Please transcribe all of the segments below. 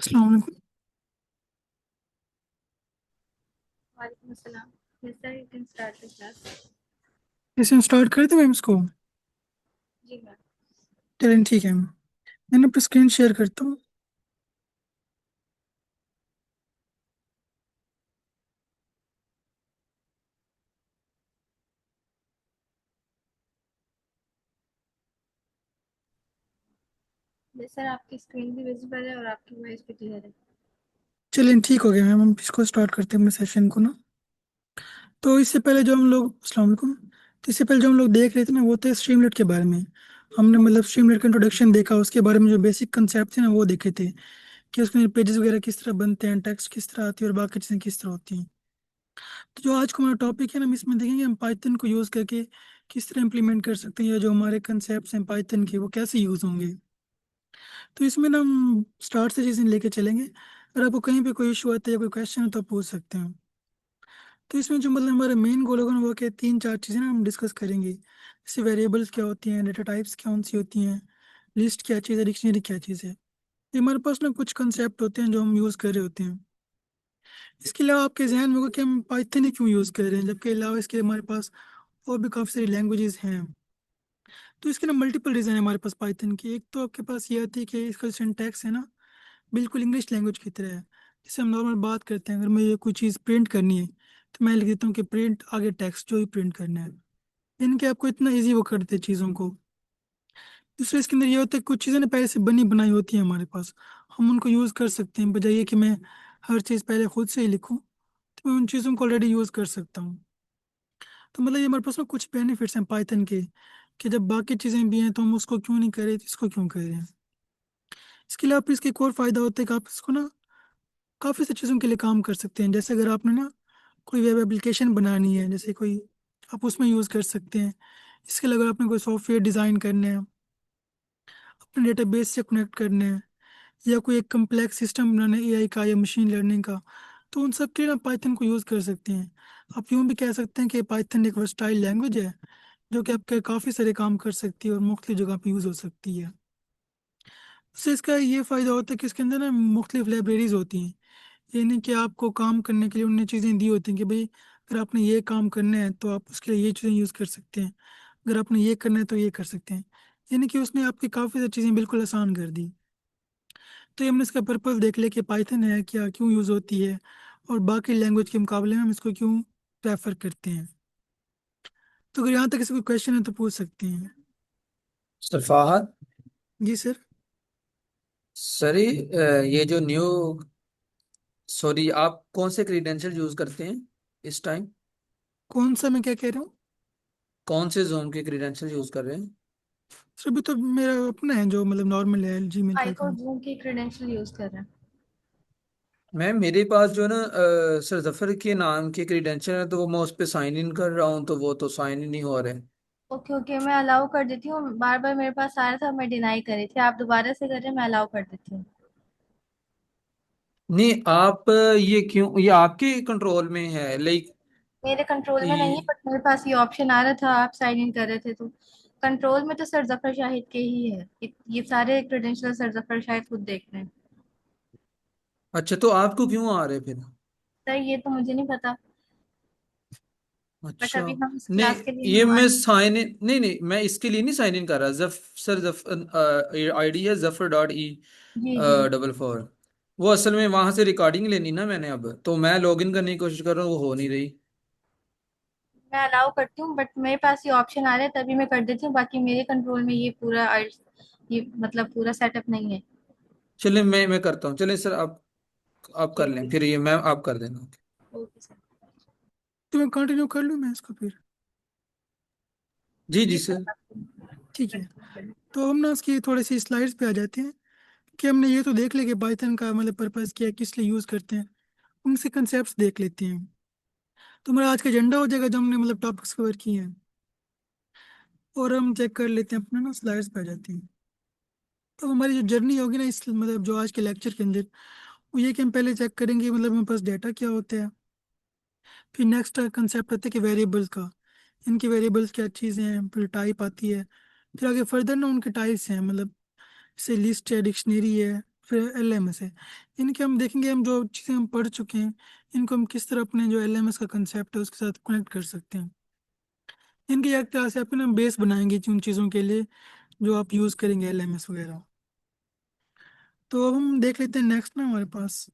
अस्सलाम वालेकुम। वालेकुम अस्सलाम। Yes sir, you can start the class. कैसे हम स्टार्ट करते हैं मैम इसको? जी मैम। चलें ठीक है। मैंने अपनी स्क्रीन शेयर करता हूँ। यस सर, आपकी स्क्रीन भी विजिबल है और आपकी वॉइस भी क्लियर है। चलें ठीक हो गया मैम, हम इसको स्टार्ट करते हैं अपने सेशन को ना। तो इससे पहले जो हम लोग अस्सलाम वालेकुम। तो इससे पहले जो हम लोग देख रहे थे ना वो थे स्ट्रीमलेट के बारे में। हमने मतलब स्ट्रीमलेट का इंट्रोडक्शन देखा, उसके बारे में जो बेसिक कंसेप्ट थे ना वो देखे थे कि उसमें पेजेस वगैरह किस तरह बनते हैं, टेक्स्ट किस तरह आती है और बाकी चीज़ें किस तरह होती हैं। तो जो आज का हमारा टॉपिक है ना, हम इसमें देखेंगे हम पाइथन को यूज़ करके किस तरह इम्प्लीमेंट कर सकते हैं, या जो हमारे कंसेप्ट हैं पाइथन के वो कैसे यूज़ होंगे। तो इसमें ना हम स्टार्ट से चीज़ें लेके चलेंगे। अगर आपको कहीं पे कोई इशू आता है या कोई क्वेश्चन है तो आप पूछ सकते हैं। तो इसमें जो मतलब हमारे मेन गोल होगा ना वो क्या, तीन चार चीज़ें ना हम डिस्कस करेंगे। जैसे वेरिएबल्स क्या होती हैं, डेटा टाइप्स कौन सी होती हैं, लिस्ट क्या चीज़ है, डिक्शनरी क्या चीज़ है। ये हमारे पास ना कुछ कंसेप्ट होते हैं जो हम यूज़ कर रहे होते हैं। इसके अलावा आपके जहन में होगा कि हम पाइथन ही क्यों यूज़ कर रहे हैं, जबकि अलावा इसके हमारे पास और भी काफ़ी सारी लैंग्वेजेस हैं। तो इसके ना मल्टीपल रीज़न है हमारे पास पाइथन की। एक तो आपके पास ये आती है कि इसका सिंटैक्स है ना बिल्कुल इंग्लिश लैंग्वेज की तरह है। जैसे हम नॉर्मल बात करते हैं, अगर मुझे कोई चीज़ प्रिंट करनी है तो मैं लिख देता हूँ कि प्रिंट आगे टेक्स्ट जो ही प्रिंट करना है। इनके आपको इतना इजी वो करते हैं चीज़ों को। दूसरे इसके अंदर ये होता है कुछ चीज़ें ना पहले से बनी बनाई होती हैं हमारे पास, हम उनको यूज़ कर सकते हैं, बजाय ये कि मैं हर चीज़ पहले खुद से ही लिखूँ। तो मैं उन चीज़ों को ऑलरेडी यूज़ कर सकता हूँ। तो मतलब ये हमारे पास ना कुछ बेनिफिट्स हैं पाइथन के, कि जब बाकी चीज़ें भी हैं तो हम उसको क्यों नहीं करें, इसको क्यों करें। इसके अलावा फिर इसके एक और फायदा होता है कि आप इसको ना काफ़ी सी चीज़ों के लिए काम कर सकते हैं। जैसे अगर आपने ना कोई वेब एप्लीकेशन बनानी है, जैसे कोई, आप उसमें यूज़ कर सकते हैं। इसके अलावा अगर आपने कोई सॉफ्टवेयर डिज़ाइन करने हैं, अपने डेटाबेस से कनेक्ट करने हैं, या कोई एक कम्प्लेक्स सिस्टम बनाना है एआई का या मशीन लर्निंग का, तो उन सब के लिए आप पाइथन को यूज़ कर सकते हैं। आप यूँ भी कह सकते हैं कि पाइथन एक वर्सटाइल लैंग्वेज है जो कि आपके काफ़ी सारे काम कर सकती है और मुख्तलिफ जगह पे यूज़ हो सकती है। उससे इसका ये फ़ायदा होता है कि इसके अंदर ना मुख्तलिफ लाइब्रेरीज होती हैं। ये नहीं कि आपको काम करने के लिए उनने चीज़ें दी होती हैं कि भाई अगर आपने ये काम करना है तो आप उसके लिए ये चीज़ें यूज़ कर सकते हैं, अगर आपने ये करना है तो ये कर सकते हैं। यानी कि उसने आपकी काफ़ी सारी चीज़ें बिल्कुल आसान कर दी। तो ये हमने इसका पर्पज़ देख लिया कि पाइथन है क्या, क्यों यूज़ होती है, और बाकी लैंग्वेज के मुकाबले में हम इसको क्यों प्रेफर करते हैं। तो अगर यहाँ तक किसी को क्वेश्चन है तो पूछ सकते हैं। सफाहत। जी सर। सर ये जो न्यू सॉरी आप कौन से क्रीडेंशियल यूज करते हैं इस टाइम? कौन सा, मैं क्या कह रहा हूँ? कौन से जोन के क्रीडेंशियल यूज कर रहे हैं? सर अभी तो मेरा अपना है जो मतलब नॉर्मल है, जीमेल का फाइव और अकाउंट। जूम की क्रेडेंशियल यूज कर रहे हैं। मैम मेरे पास जो ना सर जफर के नाम के क्रीडेंशियल है, तो वो मैं उस पर साइन इन कर रहा हूँ तो वो तो साइन इन नहीं हो रहे। ओके ओके, मैं अलाउ कर देती हूँ। बार बार मेरे पास आ रहा था, मैं डिनाई कर रही थी। आप दोबारा से कर रहे हैं, मैं अलाउ कर देती हूँ। नहीं आप ये क्यों, ये आपके कंट्रोल में है लाइक मेरे कंट्रोल में नहीं है, ये। बट मेरे पास ये ऑप्शन आ रहा था, आप साइन इन कर रहे थे तो। कंट्रोल में तो सर जफर शाहिद के ही है। ये सारे क्रेडेंशियल सर जफर शाहिद खुद देख रहे हैं। अच्छा तो आपको क्यों आ रहे फिर? सर ये तो मुझे नहीं पता, बट अच्छा। अभी हम इस नहीं क्लास के लिए ये मैं हमारे। साइन इन, नहीं नहीं मैं इसके लिए नहीं साइन इन कर रहा। सर आईडी है जफर डॉट ई जी जी। 44। वो असल में वहां से रिकॉर्डिंग लेनी ना मैंने, अब तो मैं लॉगिन करने की कोशिश कर रहा हूँ, वो हो नहीं रही। मैं अलाउ करती हूँ, बट मेरे पास ये ऑप्शन आ रहा है तभी मैं कर देती हूँ। बाकी मेरे कंट्रोल में ये पूरा ये मतलब पूरा सेटअप नहीं है। चलिए मैं करता हूँ, चलिए सर आप कर ठीक लें है। फिर, ये मैं आप कर देना। Okay sir. तो मैं कंटिन्यू कर लूँ मैं इसको फिर? जी जी जी सर। सर। ठीक है। तो हम ना उसकी थोड़ी सी स्लाइड्स पे आ जाते हैं कि हमने ये तो देख लिया कि पाइथन का मतलब पर्पज़ क्या है, किस लिए यूज़ करते हैं। उनसे कंसेप्ट देख लेते हैं। तो हमारा आज का एजेंडा हो जाएगा जो हमने मतलब टॉपिक्स कवर किए हैं, और हम चेक कर लेते हैं अपना ना, स्लाइड्स पे आ जाते हैं। तो हमारी जो जर्नी होगी ना इस मतलब जो आज के लेक्चर के अंदर, वो ये कि हम पहले चेक करेंगे मतलब हमारे पास डेटा क्या होता है। फिर नेक्स्ट कंसेप्ट आता है कि वेरिएबल्स का, इनकी वेरिएबल्स क्या चीज़ें हैं, फिर टाइप आती है। फिर आगे फर्दर ना उनके टाइप्स हैं, मतलब जैसे लिस्ट है, डिक्शनरी है, फिर LMS है। इनके हम देखेंगे, हम जो चीज़ें हम पढ़ चुके हैं इनको हम किस तरह अपने जो LMS का कंसेप्ट है उसके साथ कनेक्ट कर सकते हैं। इनके एक तरह से अपने हम बेस बनाएंगे उन चीज़ों के लिए जो आप यूज़ करेंगे LMS वगैरह। तो अब हम देख लेते हैं नेक्स्ट ना हमारे पास।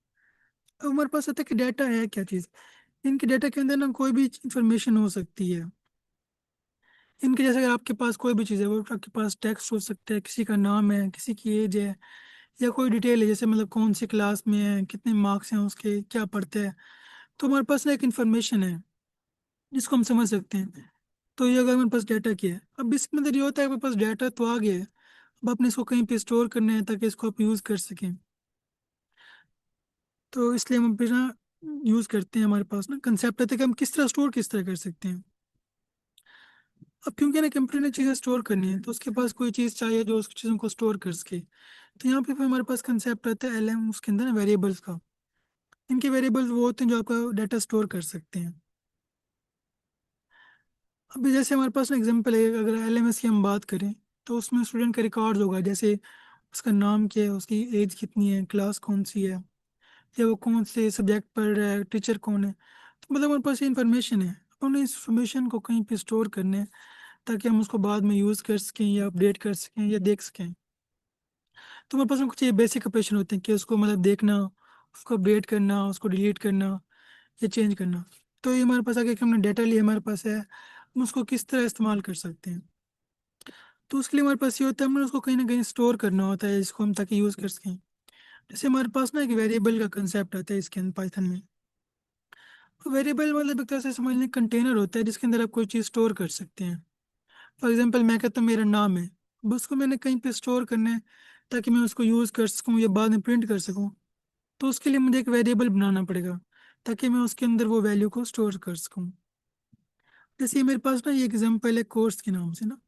अब हमारे पास आता है कि डाटा है क्या चीज़। इनके डाटा के अंदर ना कोई भी इंफॉर्मेशन हो सकती है। इनके जैसे अगर आपके पास कोई भी चीज़ है, वो आपके पास टेक्स्ट हो सकता है, किसी का नाम है, किसी की एज है, या कोई डिटेल है, जैसे मतलब कौन सी क्लास में है, कितने मार्क्स हैं उसके, क्या पढ़ते हैं। तो हमारे पास ना एक इन्फॉर्मेशन है जिसको हम समझ सकते हैं। तो ये अगर हमारे पास डाटा की है, अब इसके अंदर ये होता है, हमारे पास डाटा तो आ गया है, अब आपने इसको कहीं पे स्टोर करना है ताकि इसको आप यूज़ कर सकें। तो इसलिए हम फिर ना यूज़ करते हैं, हमारे पास ना कंसेप्ट आता है कि हम किस तरह स्टोर किस तरह कर सकते हैं। अब क्योंकि ना कंप्यूटर ने चीज़ें स्टोर करनी है तो उसके पास कोई चीज़ चाहिए जो उस चीज़ों को स्टोर कर सके। तो यहाँ पे फिर हमारे पास कंसेप्ट आता है LM, उसके अंदर ना वेरिएबल्स का। इनके वेरिएबल्स वो होते हैं जो आपका डाटा स्टोर कर सकते हैं। अभी जैसे हमारे पास ना एग्जांपल है, अगर LMS की हम बात करें तो उसमें स्टूडेंट का रिकॉर्ड होगा, जैसे उसका नाम क्या है, उसकी एज कितनी है, क्लास कौन सी है, या वो कौन से सब्जेक्ट पढ़ रहा है, टीचर कौन है। तो मतलब हमारे पास ये इन्फॉर्मेशन है, अब हमने इस इन्फॉर्मेशन को कहीं पे स्टोर करना है ताकि हम उसको बाद में यूज़ कर सकें या अपडेट कर सकें या देख सकें। तो हमारे पास में कुछ ये बेसिक ऑपरेशन होते हैं कि उसको मतलब देखना, उसको अपडेट करना, उसको डिलीट करना या चेंज करना। तो ये हमारे पास आगे कि हमने डाटा लिया हमारे पास है, हम उसको किस तरह इस्तेमाल कर सकते हैं। तो उसके लिए हमारे पास ये होता है, हमें उसको कहीं ना कहीं स्टोर करना होता है इसको हम ताकि यूज़ कर सकें। जैसे हमारे पास ना एक वेरिएबल का कंसेप्ट आता है इसके अंदर पाइथन में। वेरिएबल मतलब एक तरह से समझ लें कंटेनर होता है जिसके अंदर आप कोई चीज़ स्टोर कर सकते हैं। फॉर एग्जाम्पल मैं कहता हूँ मेरा नाम है, बस उसको मैंने कहीं पे स्टोर करना है ताकि मैं उसको यूज़ कर सकूँ या बाद में प्रिंट कर सकूँ। तो उसके लिए मुझे एक वेरिएबल बनाना पड़ेगा ताकि मैं उसके अंदर वो वैल्यू को स्टोर कर सकूँ। जैसे ये मेरे पास ना ये एग्जाम्पल है कोर्स के नाम से ना,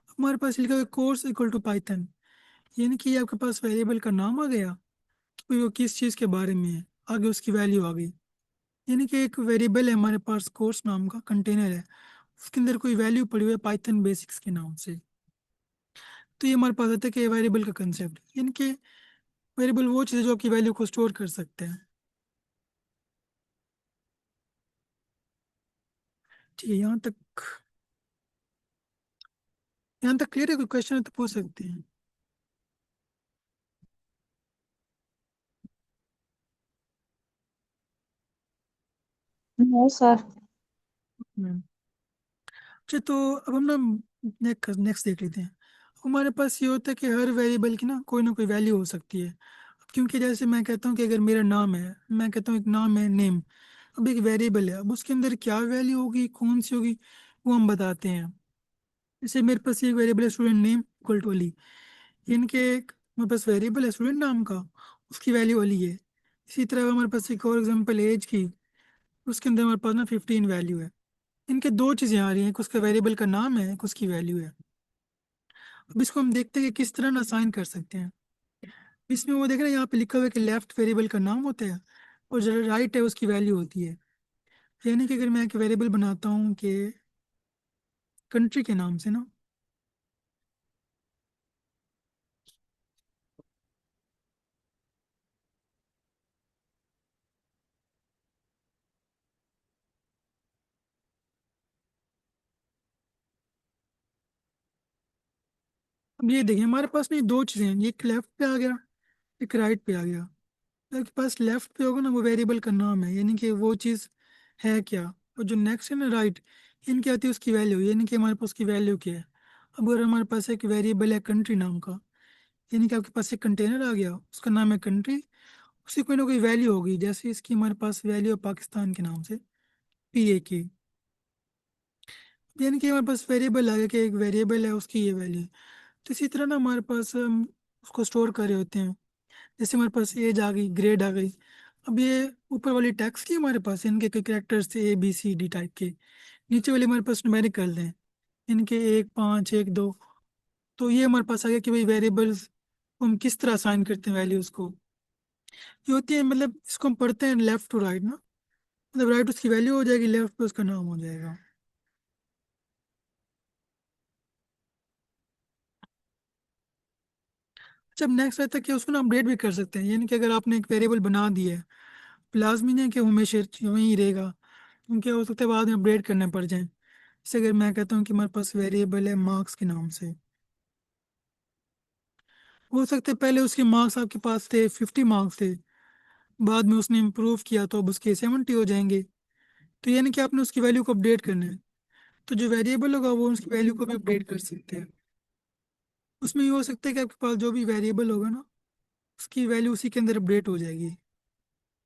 हमारे पास लिखा हुआ है कोर्स इक्वल टू पाइथन। यानी कि आपके पास वेरिएबल का नाम आ गया, कि वो किस चीज़ के बारे में है, आगे उसकी वैल्यू आ गई। यानी कि एक वेरिएबल है हमारे पास कोर्स नाम का कंटेनर है, उसके अंदर कोई वैल्यू पड़ी हुई है पाइथन बेसिक्स के नाम से। तो ये हमारे पास आता है कि वेरिएबल का कंसेप्ट, यानी कि वेरिएबल वो चीज़ है जो आपकी वैल्यू को स्टोर कर सकते हैं। ठीक है, यहाँ तक क्लियर है, कोई क्वेश्चन है तो पूछ सकते हैं। नहीं सर। हम्म। अच्छा, तो अब हम ना नेक्स्ट देख लेते हैं। हमारे पास ये होता है कि हर वेरिएबल की ना कोई वैल्यू हो सकती है। अब क्योंकि जैसे मैं कहता हूँ कि अगर मेरा नाम है, मैं कहता हूँ एक नाम है नेम, अब एक वेरिएबल है, अब उसके अंदर क्या वैल्यू होगी, कौन सी होगी, वो हम बताते हैं। जैसे मेरे पास ये वेरिएबल है student name equal to Ali. इनके एक मेरे पास वेरिएबल है स्टूडेंट नाम का, उसकी वैल्यू अली है। इसी तरह हमारे पास एक और एग्जांपल एज की, उसके अंदर हमारे पास ना 15 वैल्यू है। इनके दो चीज़ें आ रही हैं, एक उसका वेरिएबल का नाम है, एक उसकी वैल्यू है। अब इसको हम देखते हैं कि किस तरह ना असाइन कर सकते हैं। इसमें वो देख रहे हैं यहाँ पे लिखा हुआ है कि लेफ्ट वेरिएबल का नाम होता है और जो राइट है उसकी वैल्यू होती है। यानी कि अगर मैं एक वेरिएबल बनाता हूँ कि कंट्री के नाम से ना, अब ये देखिए हमारे पास नहीं दो चीज़ें हैं, एक लेफ्ट पे आ गया, एक राइट पे आ गया। आपके पास लेफ्ट पे होगा ना वो वेरिएबल का नाम है, यानी कि वो चीज़ है क्या। और जो नेक्स्ट है ना राइट, इनकी आती है उसकी वैल्यू, यानी कि हमारे पास उसकी वैल्यू क्या है। अब अगर हमारे पास एक वेरिएबल है कंट्री नाम का, यानी कि आपके पास एक कंटेनर आ गया, उसका नाम है कंट्री, उसकी कोई ना कोई वैल्यू होगी, जैसे इसकी हमारे पास वैल्यू है पाकिस्तान के नाम से PA की। यानी कि हमारे पास वेरिएबल आ गया कि एक वेरिएबल है उसकी ये वैल्यू है। तो इसी तरह ना हमारे पास हम उसको स्टोर कर रहे होते हैं। जैसे हमारे पास एज आ गई, ग्रेड आ गई। अब ये ऊपर वाली टैक्स की हमारे पास इनके कई कैरेक्टर्स थे ABCD टाइप के, नीचे वाले हमारे पास न्यूमेरिकल हैं, इनके 1 5 1 2। तो ये हमारे पास आ गया कि भाई वेरिएबल्स हम किस तरह असाइन करते हैं वैल्यूज को। ये होती है मतलब इसको हम पढ़ते हैं लेफ्ट टू राइट ना, मतलब राइट उसकी वैल्यू हो जाएगी, लेफ्ट पे उसका नाम हो जाएगा। जब नेक्स्ट रहता है कि उसको ना अपडेट भी कर सकते हैं, यानी कि अगर आपने एक वेरिएबल बना दिया है, लाजमी नहीं है कि वो हमेशा वहीं रहेगा, क्योंकि हो सकता है बाद में अपडेट करने पड़ जाए। जैसे अगर मैं कहता हूँ कि हमारे पास वेरिएबल है मार्क्स के नाम से, हो सकता है पहले उसके मार्क्स आपके पास थे 50 मार्क्स थे, बाद में उसने इम्प्रूव किया तो अब उसके 70 हो जाएंगे। तो यानी कि आपने उसकी वैल्यू को अपडेट करना है, तो जो वेरिएबल होगा वो उसकी वैल्यू को भी अपडेट कर सकते हैं। उसमें ये हो सकता है कि आपके पास जो भी वेरिएबल होगा ना, उसकी वैल्यू उसी के अंदर अपडेट हो जाएगी।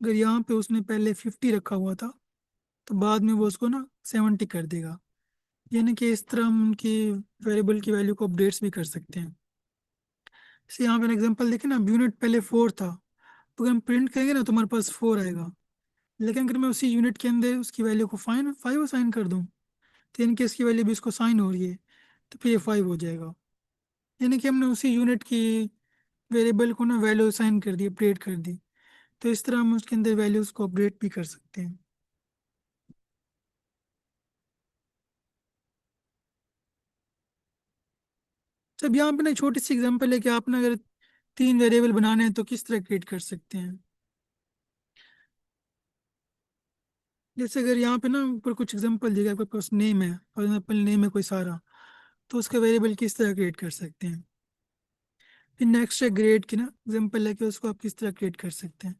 अगर यहाँ पे उसने पहले 50 रखा हुआ था, तो बाद में वो उसको ना 70 कर देगा। यानी कि इस तरह हम उनकी वेरिएबल की वैल्यू को अपडेट्स भी कर सकते हैं। जैसे यहाँ पे एग्जांपल देखें ना, यूनिट पहले 4 था, तो अगर हम प्रिंट करेंगे ना तो हमारे पास 4 आएगा। लेकिन अगर मैं उसी यूनिट के अंदर उसकी वैल्यू को 5 असाइन कर दूँ, तो यानी कि इसकी वैल्यू भी इसको साइन हो रही है, तो फिर ये 5 हो जाएगा। यानी कि हमने उसी यूनिट की वेरिएबल को ना वैल्यू असाइन कर दी, अपडेट कर दी। तो इस तरह हम उसके अंदर वैल्यूज को अपडेट भी कर सकते हैं। जब यहाँ पे ना एक छोटी सी एग्जांपल है कि आपने अगर 3 वेरिएबल बनाने हैं तो किस तरह क्रिएट कर सकते हैं। जैसे अगर यहाँ पे ना ऊपर कुछ एग्जांपल दिया गया, आपके पास नेम है, फॉर एग्जांपल नेम है कोई सारा, तो उसका वेरिएबल किस तरह क्रिएट कर सकते हैं। फिर नेक्स्ट है ग्रेड की ना एग्जांपल है कि उसको आप किस तरह क्रिएट कर सकते हैं।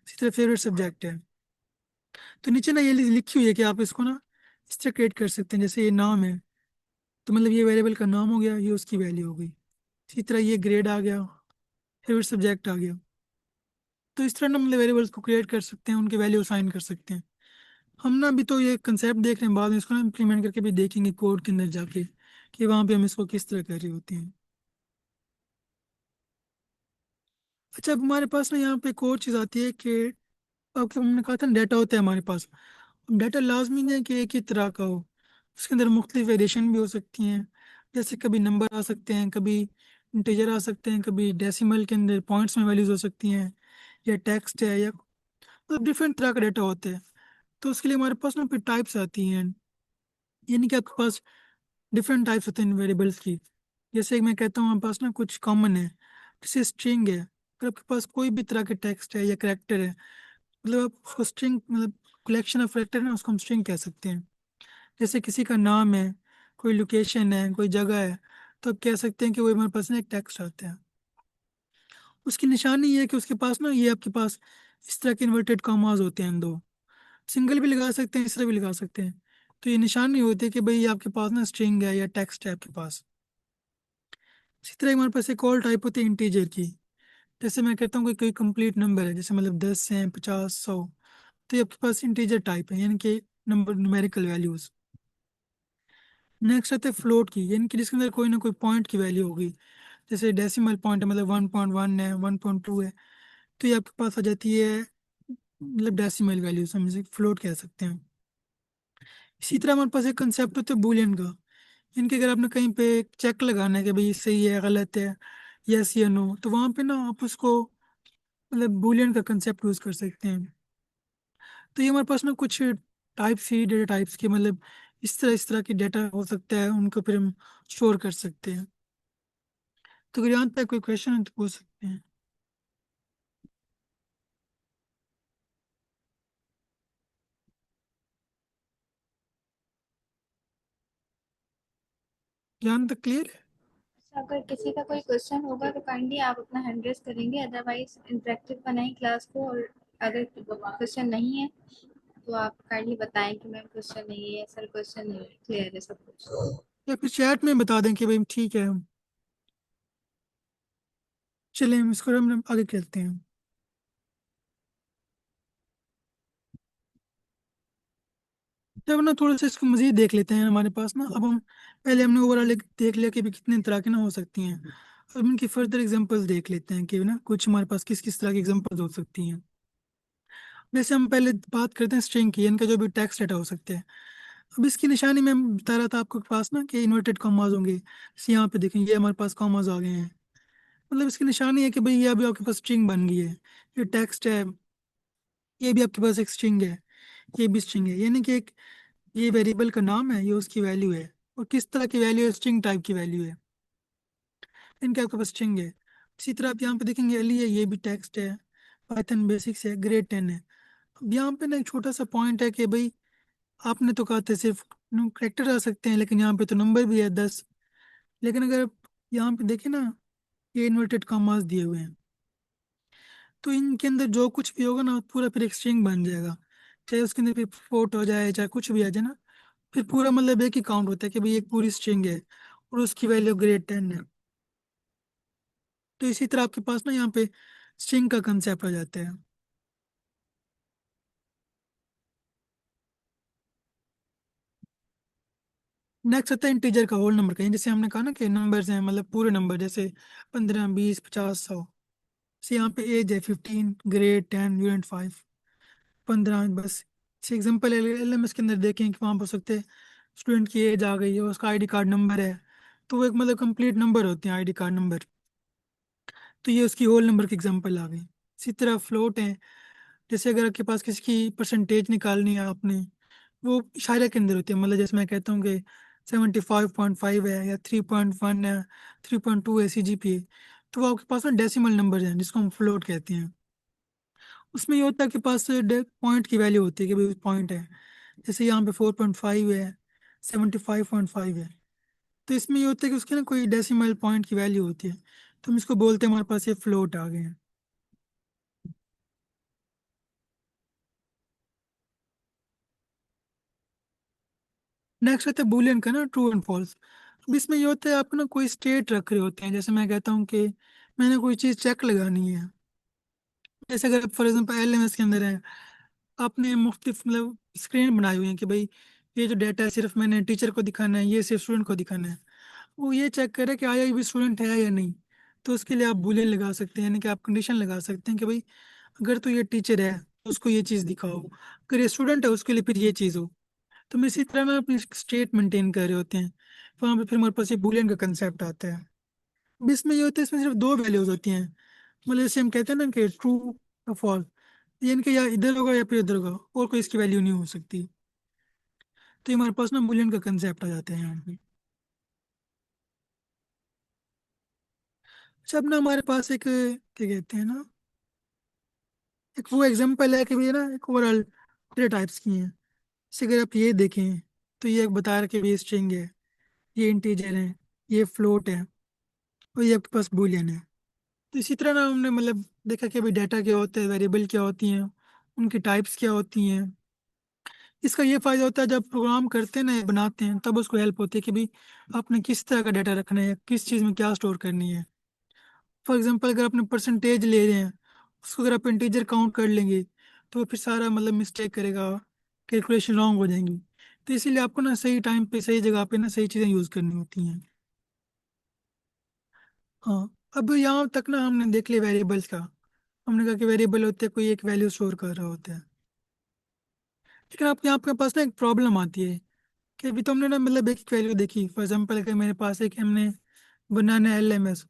इसी तरह फेवरेट सब्जेक्ट है, तो नीचे ना ये लिखी हुई है कि आप इसको ना इस तरह क्रिएट कर सकते हैं। जैसे ये नाम है, तो मतलब ये वेरिएबल का नाम हो गया, ये उसकी वैल्यू हो गई। इसी तरह ये ग्रेड आ गया, फेवरेट सब्जेक्ट आ गया। तो इस तरह ना मतलब वेरिएबल्स को क्रिएट कर सकते हैं, उनके वैल्यू असाइन कर सकते हैं। हम ना अभी तो ये कंसेप्ट देख रहे हैं, बाद में इसको ना इम्प्लीमेंट करके भी देखेंगे कोड के अंदर जाके कि वहाँ पे हम इसको किस तरह कर रहे होते हैं। अच्छा, अब हमारे पास ना यहाँ पे एक और चीज़ आती है कि आपको हमने कहा था डेटा होता है हमारे पास। अब डाटा लाजमी नहीं है कि एक ही तरह का हो, उसके अंदर मुख्तलिफ वेरिएशन भी हो सकती हैं। जैसे कभी नंबर आ सकते हैं, कभी इंटीजर आ सकते हैं, कभी डेसिमल के अंदर पॉइंट्स में वैल्यूज हो सकती हैं, या टेक्स्ट है, या मतलब डिफरेंट तरह का डाटा होता है। तो उसके लिए हमारे पास ना फिर टाइप्स आती हैं, यानी कि आपके पास डिफरेंट टाइप्स होते हैं वेरिएबल्स की। जैसे मैं कहता हूँ हमारे पास ना कुछ कॉमन है, जैसे स्ट्रिंग है। अगर आपके पास कोई भी तरह के टेक्स्ट है या करेक्टर है, मतलब आप उसको स्ट्रिंग मतलब कलेक्शन ऑफ करेक्टर है ना, उसको हम स्ट्रिंग कह सकते हैं। जैसे किसी का नाम है, कोई लोकेशन है, कोई जगह है, तो आप कह सकते हैं कि वो हमारे पास ना एक टेक्स्ट आता है। उसकी निशानी ये है कि उसके पास ना ये आपके पास इस तरह के इन्वर्टेड कॉमास होते हैं दो, सिंगल भी लगा सकते हैं, इस तरह भी लगा सकते हैं। तो ये निशानी होती है कि भाई ये आपके पास ना स्ट्रिंग है या टेक्स्ट है आपके पास। इसी तरह हमारे पास एक और टाइप होती है इंटीजर की। जैसे मैं कहता हूँ कि कोई कंप्लीट नंबर है, जैसे मतलब 10 है, 50, 100, तो ये आपके पास इंटीजर टाइप है, यानी कि नंबर न्यूमेरिकल वैल्यूज। नेक्स्ट आते हैं फ्लोट की, यानी कि जिसके अंदर कोई ना कोई पॉइंट की वैल्यू होगी। जैसे डेसिमल पॉइंट है, मतलब 1.1 है, 1.2 है, तो ये आपके पास आ जाती है मतलब डेसिमल वैल्यू, हम इसे फ्लोट कह सकते हैं। इसी तरह हमारे पास एक कंसेप्ट होता है बूलियन का। इनके अगर आपने कहीं पे चेक लगाना है कि भाई सही है गलत है, यस या नो, तो वहाँ पे ना आप उसको मतलब बूलियन का कंसेप्ट यूज कर सकते हैं। तो ये हमारे पास ना कुछ टाइप्स ही डेटा टाइप्स के मतलब इस तरह की डेटा हो सकता है, उनको फिर हम स्टोर कर सकते हैं। तो अगर यहाँ पे कोई क्वेश्चन है तो पूछ सकते हैं। यहाँ तक क्लियर है? अगर किसी का कोई क्वेश्चन होगा तो काइंडली आप अपना हैंड रेस करेंगे, अदरवाइज इंटरेक्टिव बनाएं क्लास को। और अगर क्वेश्चन नहीं है तो आप काइंडली बताएं कि मैम क्वेश्चन नहीं है, सर क्वेश्चन नहीं है, क्लियर है सब कुछ। या फिर चैट में बता दें कि भाई ठीक है। चलिए हम इसको हम आगे चलते हैं। जब ना थोड़ा सा इसको मजीद देख लेते हैं हमारे पास ना, अब हम पहले हमने ओवरऑल देख लिया कि भी कितने तरह की ना हो सकती हैं। अब इनकी फर्दर एग्जांपल्स देख लेते हैं कि ना कुछ हमारे पास किस किस तरह की एग्जांपल्स हो सकती हैं। वैसे हम पहले बात करते हैं स्ट्रिंग की, इनका जो भी टेक्स्ट डाटा हो सकते हैं। अब इसकी निशानी मैं बता रहा था आपको के पास ना कि इन्वर्टेड कॉमास होंगे, जैसे यहाँ पे देखें ये हमारे पास कॉमास आ गए हैं। मतलब इसकी निशानी है कि भाई ये अभी आपके पास स्ट्रिंग बन गई है। ये टेक्स्ट है, ये भी आपके पास एक स्ट्रिंग है, ये भी स्ट्रिंग है, यानी कि एक ये वेरिएबल का नाम है, ये उसकी वैल्यू है। और किस तरह की वैल्यू है, स्ट्रिंग टाइप की वैल्यू है, इनके आपके पास स्ट्रिंग है। इसी तरह आप यहाँ पे देखेंगे एली है, ये भी टेक्स्ट है, पाइथन बेसिक्स है, ग्रेड 10 है। अब यहाँ पे ना एक छोटा सा पॉइंट है कि भाई आपने तो कहा था सिर्फ करेक्टर आ सकते हैं, लेकिन यहाँ पे तो नंबर भी है 10। लेकिन अगर आप यहाँ पे देखें ना, ये इन्वर्टेड कॉमास दिए हुए हैं, तो इनके अंदर जो कुछ भी होगा ना पूरा फिर एक स्ट्रिंग बन जाएगा। चाहे उसके अंदर फिर फोर्ट हो जाए, चाहे कुछ भी आ जाए ना, फिर पूरा मतलब एक ही काउंट होता है कि भाई एक पूरी स्ट्रिंग है और उसकी वैल्यू ग्रेड 10 है। तो इसी तरह आपके पास ना यहाँ पे स्ट्रिंग का कंसेप्ट आ जाता है। नेक्स्ट आता है इंटीजर का, होल नंबर का। जैसे हमने कहा ना कि नंबर्स हैं मतलब पूरे नंबर, जैसे 15, 20, 50, 100। से यहाँ पे एज है 15, ग्रेड 10, यूनिट 5, 15 बस। एग्जाम्पल एल एम एस के अंदर देखें कि वहाँ पर सकते हैं स्टूडेंट की एज आ गई है, उसका आईडी कार्ड नंबर है, तो वो एक मतलब कंप्लीट नंबर होते हैं आईडी कार्ड नंबर। तो ये उसकी होल नंबर की एग्जाम्पल आ गई। इसी तरह फ्लोट है, जैसे अगर आपके पास किसी की परसेंटेज निकालनी है आपने, वो इशारे के अंदर होती है। मतलब जैसे मैं कहता हूँ कि 75.5 है या 3.1 है, 3.2 है CGPA, तो वो आपके पास ना डेसिमल नंबर हैं जिसको हम फ्लोट कहते हैं। उसमें ये होता है कि पास पॉइंट की वैल्यू होती है कि भाई पॉइंट है। जैसे यहाँ पे 4.5 है, 75.5 है। तो इसमें ये होता है कि उसके ना कोई डेसिमल पॉइंट की वैल्यू होती है, तो हम इसको बोलते हैं हमारे पास ये फ्लोट आ गए हैं। नेक्स्ट आता है बुलियन का ना, ट्रू एंड फॉल्स। अब इसमें ये होता है आप ना कोई स्टेट रख रहे होते हैं। जैसे मैं कहता हूँ कि मैंने कोई चीज़ चेक लगानी है। जैसे अगर फॉर एग्जाम्पल LMS के अंदर है, आपने मुख्तलिफ मतलब स्क्रीन बनाई हुई है कि भाई ये जो डाटा है सिर्फ मैंने टीचर को दिखाना है, ये सिर्फ स्टूडेंट को दिखाना है। वो ये चेक करे कि आया ये भी स्टूडेंट है या नहीं। तो उसके लिए आप बूलियन लगा सकते हैं, यानी कि आप कंडीशन लगा सकते हैं कि भाई अगर तो ये टीचर है तो उसको ये चीज़ दिखाओ, अगर ये स्टूडेंट है उसके लिए फिर ये चीज़ हो। तो हम इसी तरह ना अपनी स्टेट मेंटेन कर रहे होते हैं। वहाँ पे फिर हमारे पास ये बूलियन का कंसेप्ट आता है। अब इसमें ये होता है, इसमें सिर्फ दो वैल्यूज होती हैं। मतलब जैसे हम कहते हैं ना कि ट्रू या फॉल्स, यानी कि या इधर होगा या फिर इधर होगा, और कोई इसकी वैल्यू नहीं हो सकती। तो ये हमारे पास ना बूलियन का कंसेप्ट आ जाता है यहाँ पे। अच्छा, अब ना हमारे पास एक क्या कहते हैं ना, एक वो एग्जांपल है कि भैया ना एक ओवरऑल डेटा टाइप्स की हैं। जैसे अगर आप ये देखें, तो ये एक बता रहा कि ये स्ट्रिंग है, ये इंटीजर है, ये फ्लोट है, और ये आपके पास बूलियन है। तो इसी तरह ना हमने मतलब देखा कि भाई डाटा क्या होता है, वेरिएबल क्या होती हैं, उनकी टाइप्स क्या होती हैं। इसका ये फायदा होता है जब प्रोग्राम करते हैं ना या बनाते हैं, तब उसको हेल्प होती है कि भाई आपने किस तरह का डाटा रखना है, किस चीज़ में क्या स्टोर करनी है। फॉर एग्जांपल अगर आपने परसेंटेज ले रहे हैं, उसको अगर आप इंटीजर काउंट कर लेंगे, तो वो फिर सारा मतलब मिस्टेक करेगा, कैलकुलेशन रॉन्ग हो जाएंगी। तो इसीलिए आपको ना सही टाइम पे सही जगह पे ना सही चीज़ें यूज़ करनी होती हैं। हाँ, अब यहाँ तक ना हमने देख लिया वेरिएबल्स का। हमने कहा कि वेरिएबल होते हैं, कोई एक वैल्यू स्टोर कर रहा होता है। लेकिन आपके आपके पास ना एक प्रॉब्लम आती है कि अभी तो हमने ना मतलब एक वैल्यू देखी। फॉर एग्जांपल अगर मेरे पास एक हमने बनाना है LMS,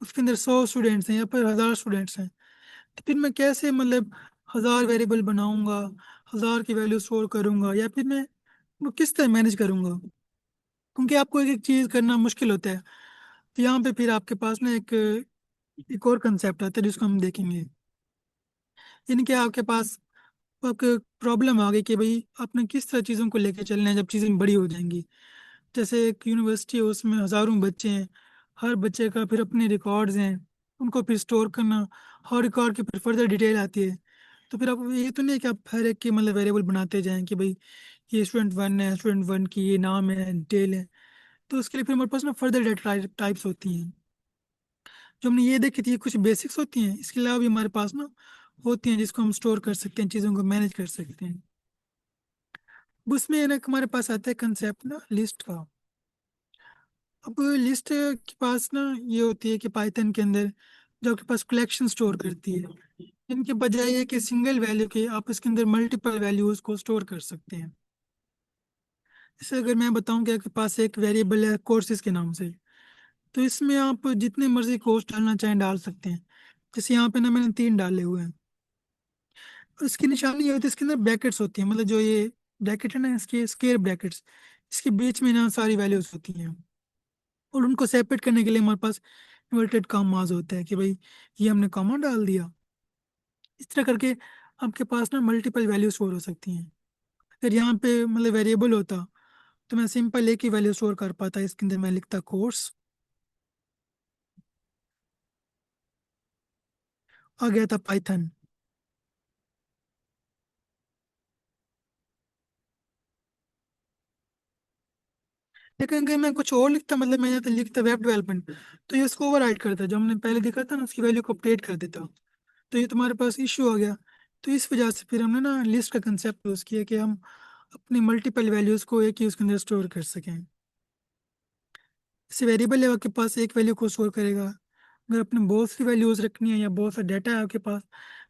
उसके अंदर 100 स्टूडेंट्स हैं या फिर 1000 स्टूडेंट्स हैं, तो फिर मैं कैसे मतलब 1000 वेरिएबल बनाऊंगा, 1000 की वैल्यू स्टोर करूंगा, या फिर मैं वो किस तरह मैनेज करूंगा। क्योंकि आपको एक एक चीज़ करना मुश्किल होता है। तो यहाँ पे फिर आपके पास ना एक और कंसेप्ट आता है जिसको हम देखेंगे। यानी कि आपके पास आपको प्रॉब्लम आ गई कि भाई आपने किस तरह चीज़ों को लेके चलना है जब चीज़ें बड़ी हो जाएंगी। जैसे एक यूनिवर्सिटी है, उसमें हज़ारों बच्चे हैं, हर बच्चे का फिर अपने रिकॉर्ड्स हैं, उनको फिर स्टोर करना, हर रिकॉर्ड की फिर फर्दर डिटेल आती है। तो फिर आप ये तो नहीं है कि आप हर एक की मतलब वेरिएबल बनाते जाएं कि भाई ये स्टूडेंट 1 है, स्टूडेंट 1 की ये नाम है, डिटेल है। तो उसके लिए फिर हमारे पास ना फर्दर डेटा टाइप्स होती हैं। जो हमने ये देखी थी, ये कुछ बेसिक्स होती हैं, इसके अलावा भी हमारे पास ना होती हैं जिसको हम स्टोर कर सकते हैं, चीज़ों को मैनेज कर सकते हैं। अब उसमें है ना हमारे पास आता है कंसेप्ट ना लिस्ट का। अब लिस्ट के पास ना ये होती है कि पाइथन के अंदर जो आपके पास कलेक्शन स्टोर करती है, इनके बजाय है कि सिंगल वैल्यू के आप इसके अंदर मल्टीपल वैल्यूज को स्टोर कर सकते हैं। जैसे अगर मैं बताऊं कि आपके पास एक वेरिएबल है कोर्सेज के नाम से, तो इसमें आप जितने मर्जी कोर्स डालना चाहें डाल सकते हैं। जैसे यहाँ पे ना मैंने 3 डाले हुए हैं। और इसकी निशानी ये होती है, इसके अंदर ब्रैकेट्स होती हैं, मतलब जो ये ब्रैकेट है ना, इसके स्क्वायर ब्रैकेट्स, इसके बीच में ना सारी वैल्यूज होती हैं। और उनको सेपरेट करने के लिए हमारे पास इन्वर्टेड कॉमास होते हैं कि भाई ये हमने कॉमा डाल दिया। इस तरह करके आपके पास ना मल्टीपल वैल्यू स्टोर हो सकती हैं। अगर यहाँ पे मतलब वेरिएबल होता तो मैं सिंपल एक ही वैल्यू स्टोर कर पाता, इसके अंदर मैं लिखता कोर्स, आ गया था पाइथन। लेकिन अगर मैं कुछ और लिखता, मतलब मैं यहाँ पे लिखता वेब डेवलपमेंट, तो ये उसको ओवर करता, जो हमने पहले देखा था ना उसकी वैल्यू को अपडेट कर देता। तो ये तुम्हारे पास इश्यू आ गया। तो इस वजह से फिर हमने ना लिस्ट का कंसेप्ट यूज़ किया कि हम अपनी मल्टीपल वैल्यूज़ को एक ही उसके अंदर स्टोर कर सकें। जैसे वेरिएबल है आपके पास, एक वैल्यू को स्टोर करेगा। अगर अपने बहुत सी वैल्यूज़ रखनी है या बहुत सा डाटा है आपके पास,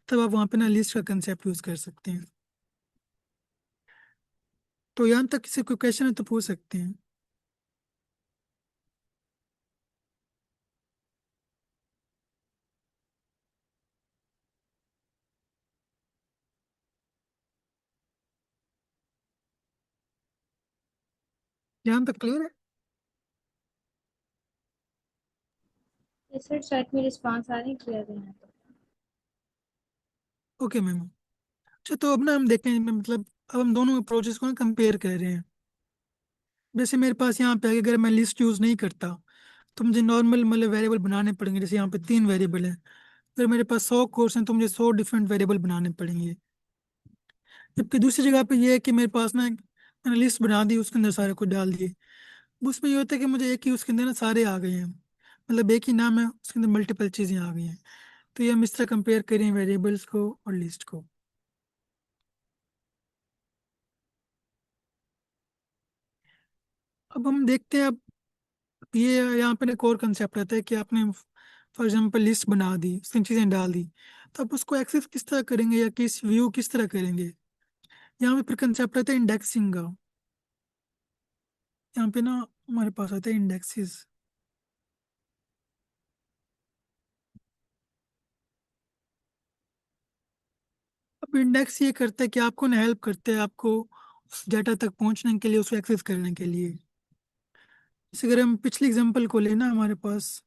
तब आप वहाँ पे ना लिस्ट का कंसेप्ट यूज़ कर सकते हैं। तो यहाँ तक किसी कोई क्वेश्चन है तो पूछ सकते हैं। यहाँ तक क्लियर है? ये सर चैट में रिस्पॉन्स आ रही क्लियर है यहाँ पे। Okay ma'am. अच्छा, तो अब ना हम देखें, मतलब अब हम दोनों अप्रोचेस को ना कंपेयर कर रहे हैं। जैसे मेरे पास यहाँ पे आगे अगर मैं लिस्ट यूज़ नहीं करता तो मुझे नॉर्मल मतलब वेरिएबल बनाने पड़ेंगे। जैसे यहाँ पे 3 वेरिएबल हैं, अगर मेरे पास 100 कोर्स हैं तो मुझे 100 डिफरेंट वेरिएबल बनाने पड़ेंगे। जबकि दूसरी जगह पे ये है कि मेरे पास ना मैंने लिस्ट बना दी, उसके अंदर सारे कुछ डाल दिए। उसमें ये होता है कि मुझे एक ही उसके अंदर ना सारे आ गए हैं, मतलब एक ही नाम है उसके अंदर मल्टीपल चीज़ें आ गई हैं। तो ये हम इस तरह कंपेयर करें वेरिएबल्स को और लिस्ट को। अब हम देखते हैं, अब ये यहाँ पे ना कोर कंसेप्ट रहता है कि आपने फॉर एग्जांपल लिस्ट बना दी, उसमें चीज़ें डाल दी, तो आप उसको एक्सेस किस तरह करेंगे या किस व्यू किस तरह करेंगे। यहाँ पे फिर कंसेप्ट रहता है इंडेक्सिंग का। यहाँ पे ना हमारे पास आता है इंडेक्सेस। अब इंडेक्स ये करता है कि आपको ना हेल्प करते हैं आपको उस डाटा तक पहुंचने के लिए, उसको एक्सेस करने के लिए। जैसे अगर हम पिछली एग्जांपल को लेना हमारे पास,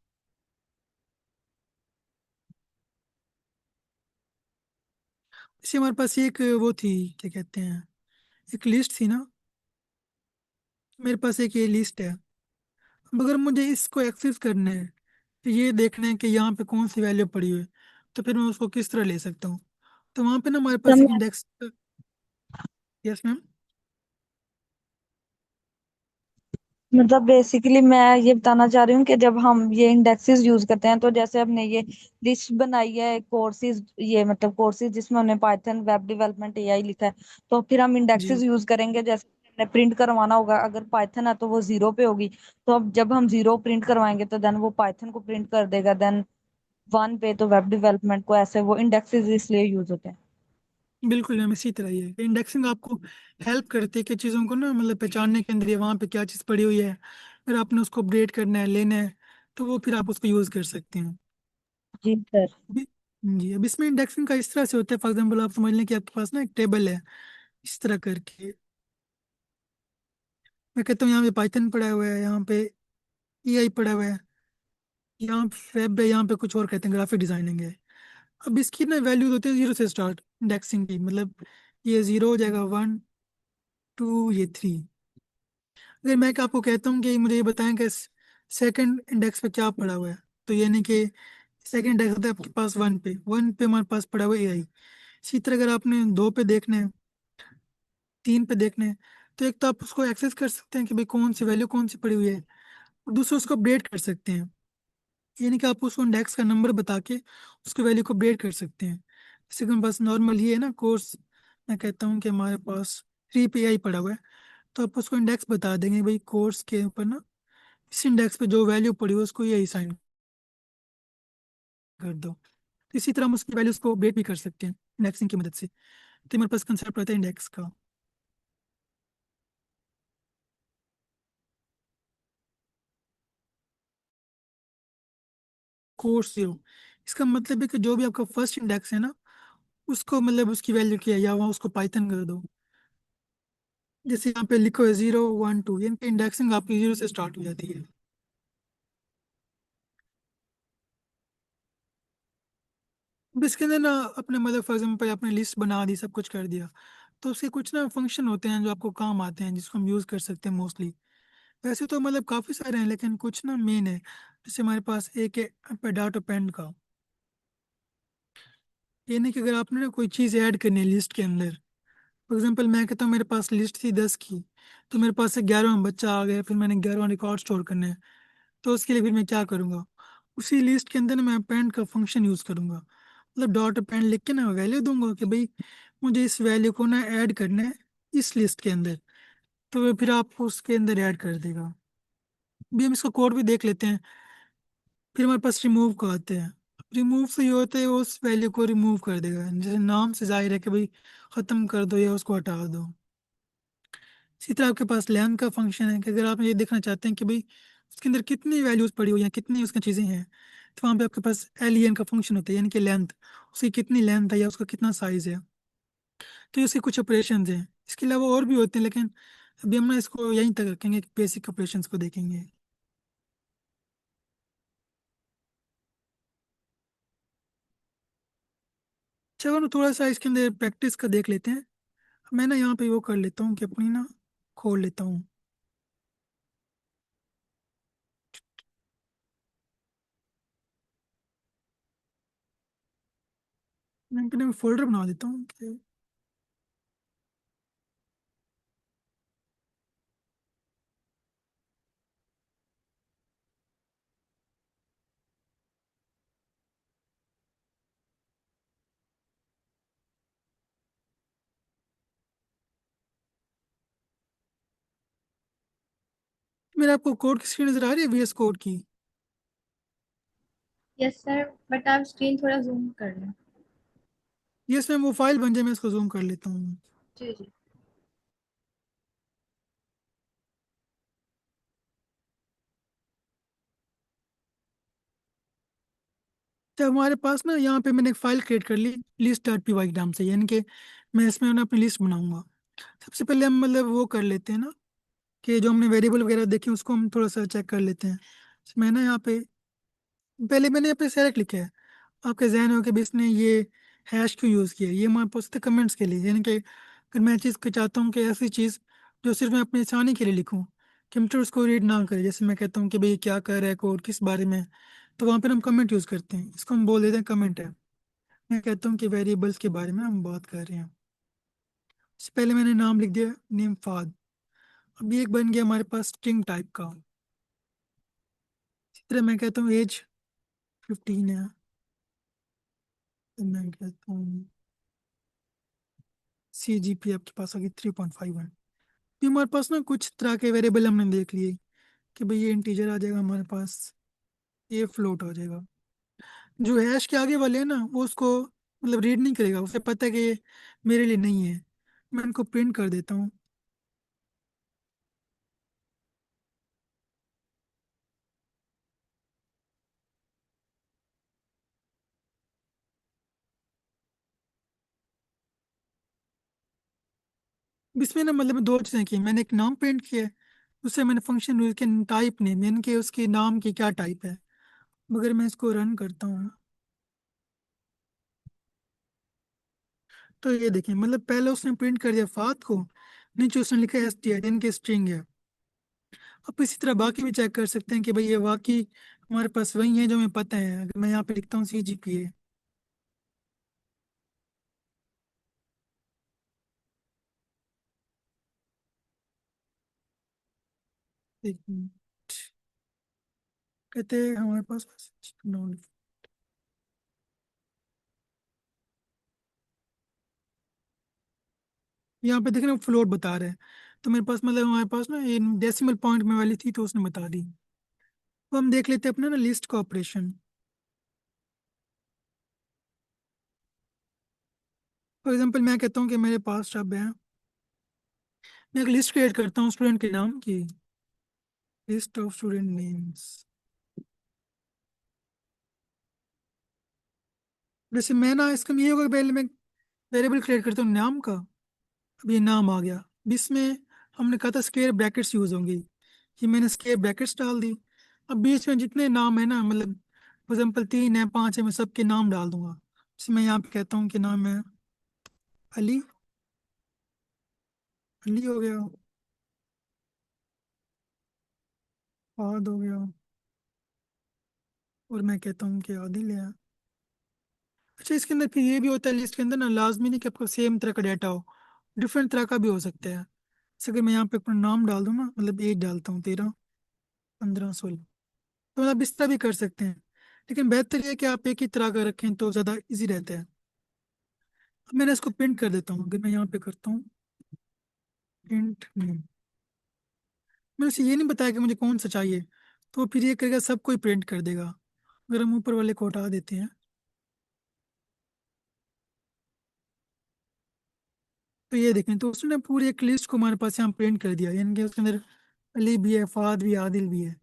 जैसे हमारे पास एक वो थी, क्या कहते हैं, एक लिस्ट थी ना। मेरे पास एक ये लिस्ट है। अब अगर मुझे इसको एक्सेस करना है, तो ये देखना है कि यहाँ पे कौन सी वैल्यू पड़ी हुई है, तो फिर मैं उसको किस तरह ले सकता हूँ। तो वहाँ पे ना हमारे पास एक इंडेक्स। Yes ma'am. मतलब बेसिकली मैं ये बताना चाह रही हूँ कि जब हम ये इंडेक्सेस यूज करते हैं, तो जैसे हमने ये लिस्ट बनाई है कोर्सेज, ये मतलब कोर्सेज जिसमें हमने पाइथन वेब डेवलपमेंट एआई लिखा है, तो फिर हम जी इंडेक्सेस यूज करेंगे। जैसे हमने प्रिंट करवाना होगा, अगर पाइथन है तो वो 0 पे होगी, तो अब जब हम 0 प्रिंट करवाएंगे तो देन वो पाइथन को प्रिंट कर देगा, देन 1 पे तो वेब डेवलपमेंट को। ऐसे वो इंडेक्सेस इसलिए यूज होते हैं। बिल्कुल मैम, इसी तरह ही है। इंडेक्सिंग आपको हेल्प करती है कि चीज़ों को ना मतलब पहचानने के अंदर ये वहाँ पे क्या चीज़ पड़ी हुई है, अगर आपने उसको अपडेट करना है, लेना है, तो वो फिर आप उसको यूज़ कर सकते हैं। जी सर। अभी जी, अब इसमें इंडेक्सिंग का इस तरह से होता है, फॉर एग्जाम्पल आप समझ लें कि आपके पास ना एक टेबल है इस तरह करके। मैं कहता हूँ यहाँ पे पाइथन पड़ा हुआ है, यहाँ पे एआई पड़ा हुआ है, यहाँ पे वेब है, यहाँ पे कुछ और कहते हैं ग्राफिक डिजाइनिंग है। अब इसकी ना वैल्यूज होती है 0 से स्टार्ट इंडेक्सिंग की, मतलब ये 0 हो जाएगा, 1 2, ये 3। अगर मैं आपको कहता हूँ कि मुझे ये बताएं कि सेकंड इंडेक्स पे क्या पड़ा हुआ है, तो यानी कि सेकंड इंडेक्स होता है आपके पास 1 पे, 1 पे हमारे पास पड़ा हुआ है एआई। इसी तरह अगर आपने 2 पे देखना है, 3 पे देखना है, तो एक तो आप उसको एक्सेस कर सकते हैं कि भाई कौन सी वैल्यू कौन सी पड़ी हुई है, और दूसरा उसको अपडेट कर सकते हैं। यानी कि आप उसको इंडेक्स का नंबर बता के उसकी वैल्यू को अपडेट कर सकते हैं। जैसे कि हमारे पास नॉर्मल ये है ना कोर्स, मैं कहता हूँ कि हमारे पास 3 पे आई पड़ा हुआ है, तो आप उसको इंडेक्स बता देंगे भाई कोर्स के ऊपर ना इस इंडेक्स पे जो वैल्यू पड़ी हो उसको ये असाइन कर दो। तो इसी तरह हम उसकी वैल्यूज को अपडेट भी कर सकते हैं इंडेक्सिंग की मदद से। तो हमारे पास कंसेप्ट रहता है इंडेक्स का। कोर्स 0, इसका मतलब है कि जो भी आपका फर्स्ट इंडेक्स है ना, उसको मतलब उसकी वैल्यू किया या वहाँ उसको पाइथन कर दो। जैसे यहाँ पे लिखो है 0 1 2, यानी कि इंडेक्सिंग आपकी 0 से स्टार्ट हो जाती है। अब इसके अंदर ना अपने मतलब फॉर एग्जाम्पल आपने लिस्ट बना दी, सब कुछ कर दिया, तो उसके कुछ ना फंक्शन होते हैं जो आपको काम आते हैं, जिसको हम यूज़ कर सकते हैं मोस्टली। वैसे तो मतलब काफ़ी सारे हैं, लेकिन कुछ ना मेन है। जैसे हमारे पास एक है डाटा पेंड का। ये नहीं कि अगर आपने ना कोई चीज़ ऐड करनी है लिस्ट के अंदर, फॉर एग्जाम्पल मैं कहता हूँ मेरे पास लिस्ट थी 10 की, तो मेरे पास से 11वां बच्चा आ गया, फिर मैंने 11वां रिकॉर्ड स्टोर करना है। तो उसके लिए फिर मैं क्या करूँगा, उसी लिस्ट के अंदर ना मैं पेंड का फंक्शन यूज़ करूँगा। मतलब डॉट पेंड लिख के ना वैल्यू दूंगा कि भाई मुझे इस वैल्यू को ना ऐड करना है इस लिस्ट के अंदर, तो वो फिर आपको उसके अंदर ऐड कर देगा। भी हम इसका कोड भी देख लेते हैं। फिर हमारे पास रिमूव का आते हैं। रिमूव से ये होता है वो उस वैल्यू को रिमूव कर देगा, जैसे नाम से जाहिर है कि भाई ख़त्म कर दो या उसको हटा दो। इसी तरह आपके पास लेंथ का फंक्शन है कि अगर आप ये देखना चाहते हैं कि भाई उसके अंदर कितनी वैल्यूज पड़ी हुई हैं, कितनी उसकी चीज़ें हैं, तो वहाँ पे आपके पास एलियन का फंक्शन होता है, यानी कि लेंथ, उसकी कितनी लेंथ है या उसका कितना साइज है। तो ये उसके कुछ ऑपरेशंस हैं, इसके अलावा और भी होते हैं, लेकिन अभी हम ना इसको यहीं तक रखेंगे, बेसिक ऑपरेशंस को देखेंगे। चलो ना थोड़ा सा इसके अंदर प्रैक्टिस का देख लेते हैं। मैं ना यहाँ पे वो कर लेता हूँ कि अपनी ना खोल लेता हूँ। मैं अपने फोल्डर बना देता हूँ कि मेरे आपको कोड की स्क्रीन नजर आ रही है, VS कोड की। यस सर, बट आप स्क्रीन थोड़ा जूम कर लें। यस मैम, वो फाइल बन जाए, मैं इसको जूम कर लेता हूँ। जी जी। तो हमारे पास ना यहाँ पे मैंने एक फाइल क्रिएट कर ली लिस्ट डॉट पी वाई नाम से, यानी कि मैं इसमें ना अपनी लिस्ट बनाऊंगा। सबसे पहले हम मतलब वो कर लेते हैं ना कि जो हमने वेरिएबल वगैरह देखे उसको हम थोड़ा सा चेक कर लेते हैं। मैं ना यहाँ पे पहले मैंने यहाँ पे सेलेक्ट लिखा है। आपके जहन हो कि भी इसने ये हैश क्यों यूज़ किया, ये हमारे पास कमेंट्स के लिए, यानी कि अगर मैं चीज़ को चाहता हूँ कि ऐसी चीज़ जो सिर्फ मैं अपनी आसानी के लिए लिखूँ, कंप्यूटर उसको रीड ना करे, जैसे मैं कहता हूँ कि भाई क्या कर रहा है कोड किस बारे में, तो वहाँ पर हम कमेंट यूज़ करते हैं, इसको हम बोल देते हैं कमेंट है। मैं कहता हूँ कि वेरिएबल्स के बारे में हम बात कर रहे हैं। इससे पहले मैंने नाम लिख दिया नेम फाद। अभी एक बन गया हमारे पास स्ट्रिंग टाइप का। इसी तरह मैं कहता हूँ एज 15 है, तो मैं कहता हूँ CGP आपके पास होगी 3.51। भी हमारे पास ना कुछ तरह के वेरिएबल हमने देख लिए कि भाई ये इंटीजर आ जाएगा हमारे पास, ये फ्लोट आ जाएगा। जो हैश के आगे वाले हैं ना वो उसको मतलब रीड नहीं करेगा, उसे पता है कि ये मेरे लिए नहीं है। मैं इनको प्रिंट कर देता हूँ। इसमें ना मतलब दो चीज़ें की, मैंने एक नाम प्रिंट किया है, उससे मैंने फंक्शन यूज के टाइप नेम, यानी कि उसके नाम की क्या टाइप है। मगर मैं इसको रन करता हूँ तो ये देखिए, मतलब पहले उसने प्रिंट कर दिया फात को, नीचे उसने लिखा STR, यानी कि स्ट्रिंग है। आप इसी तरह बाकी भी चेक कर सकते हैं कि भाई ये वाकई हमारे पास वही है जो हमें पता है। अगर मैं यहाँ पे लिखता हूँ CGPA, एक मिनट, कहते हैं हमारे पास यहाँ पे देख रहे हैं फ्लोट बता रहे हैं, तो मेरे पास मतलब हमारे पास ना ये डेसिमल पॉइंट में वाली थी तो उसने बता दी। तो हम देख लेते हैं अपना ना लिस्ट का ऑपरेशन। फॉर एग्जाम्पल मैं कहता हूँ कि मेरे पास शब्द है, मैं एक लिस्ट क्रिएट करता हूँ स्टूडेंट के नाम की, लिस्ट ऑफ स्टूडेंट नेम्स। जैसे मैं ना इसका ये होगा कि पहले मैं वेरिएबल क्रिएट करता हूँ नाम का। अब ये नाम आ गया, अब इसमें हमने कहा था स्क्वायर ब्रैकेट्स यूज होंगी, ये मैंने स्क्वायर ब्रैकेट्स डाल दी। अब बीच में जितने नाम है ना, मतलब फॉर एग्जाम्पल 3 है 5 है, मैं सबके नाम डाल दूंगा। मैं यहाँ पे कहता हूँ कि नाम है अली। अली हो गया, फहद हो गया, और मैं कहता हूँ कि आदिल है। अच्छा, इसके अंदर फिर ये भी होता है लिस्ट के अंदर ना, लाजमी नहीं कि आपका सेम तरह का डाटा हो, डिफरेंट तरह का भी हो सकता है। जैसे कि मैं यहाँ पे अपना नाम डाल दूँ ना, मतलब एज डालता हूँ, 13, 15, 16, तो आप इस तरह भी कर सकते हैं। लेकिन बेहतर ये है कि आप एक ही तरह का रखें तो ज़्यादा इजी रहता है। अब मैंने इसको प्रिंट कर देता हूँ, अगर मैं यहाँ पे करता हूँ प्रिंट नेम, मैंने उसे ये नहीं बताया कि मुझे कौन सा चाहिए, तो फिर ये करेगा सबको ही प्रिंट कर देगा। अगर हम ऊपर वाले को हटा देते हैं, तो ये देखें, तो उसने पूरी एक लिस्ट को हमारे पास यहाँ प्रिंट कर दिया, यानी कि उसके अंदर अली भी है, फाद भी है, आदिल भी है।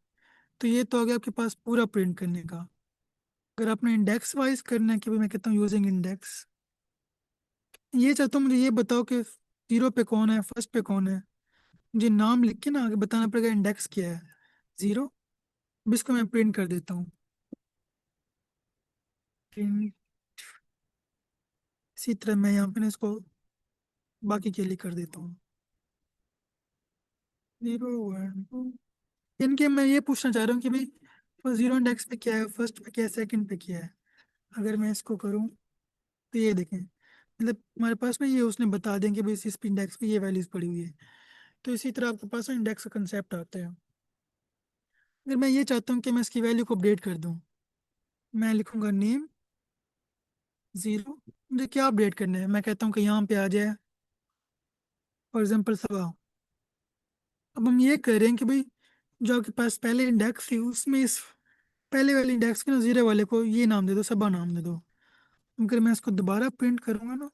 तो ये तो आ गया आपके पास पूरा प्रिंट करने का। अगर आपने इंडेक्स वाइज करना है, कि भाई मैं कहता हूँ यूजिंग इंडेक्स, ये चाहता हूँ मुझे ये बताओ कि 0 पे कौन है, फर्स्ट पे कौन है। मुझे नाम लिख के ना आगे बताना पड़ेगा इंडेक्स क्या है, 0। अब इसको मैं प्रिंट कर देता हूँ, प्रिंट। इसी तरह मैं यहाँ पे ना इसको बाकी के लिए कर देता हूँ 0, 1, 2। इनके मैं ये पूछना चाह रहा हूँ कि भाई 0 इंडेक्स पे क्या है, फर्स्ट पे क्या है, सेकंड पे क्या है। अगर मैं इसको करूँ, तो ये देखें, मतलब हमारे पास ना ये उसने बता दें कि भाई इस इंडेक्स पे ये वैल्यूज पड़ी हुई है। तो इसी तरह आपके पास इंडेक्स का कंसेप्ट आता है। अगर मैं ये चाहता हूँ कि मैं इसकी वैल्यू को अपडेट कर दूँ, मैं लिखूंगा नेम 0। मुझे क्या अपडेट करना है, मैं कहता हूँ कि यहाँ पे आ जाए फॉर एग्जाम्पल सबा। अब हम ये कह रहे हैं कि भाई जो आपके पास पहले इंडेक्स थी उसमें इस पहले वाले इंडेक्स के ना 0 वाले को ये नाम दे दो, सबा नाम दे दो। अगर मैं इसको दोबारा प्रिंट करूंगा ना,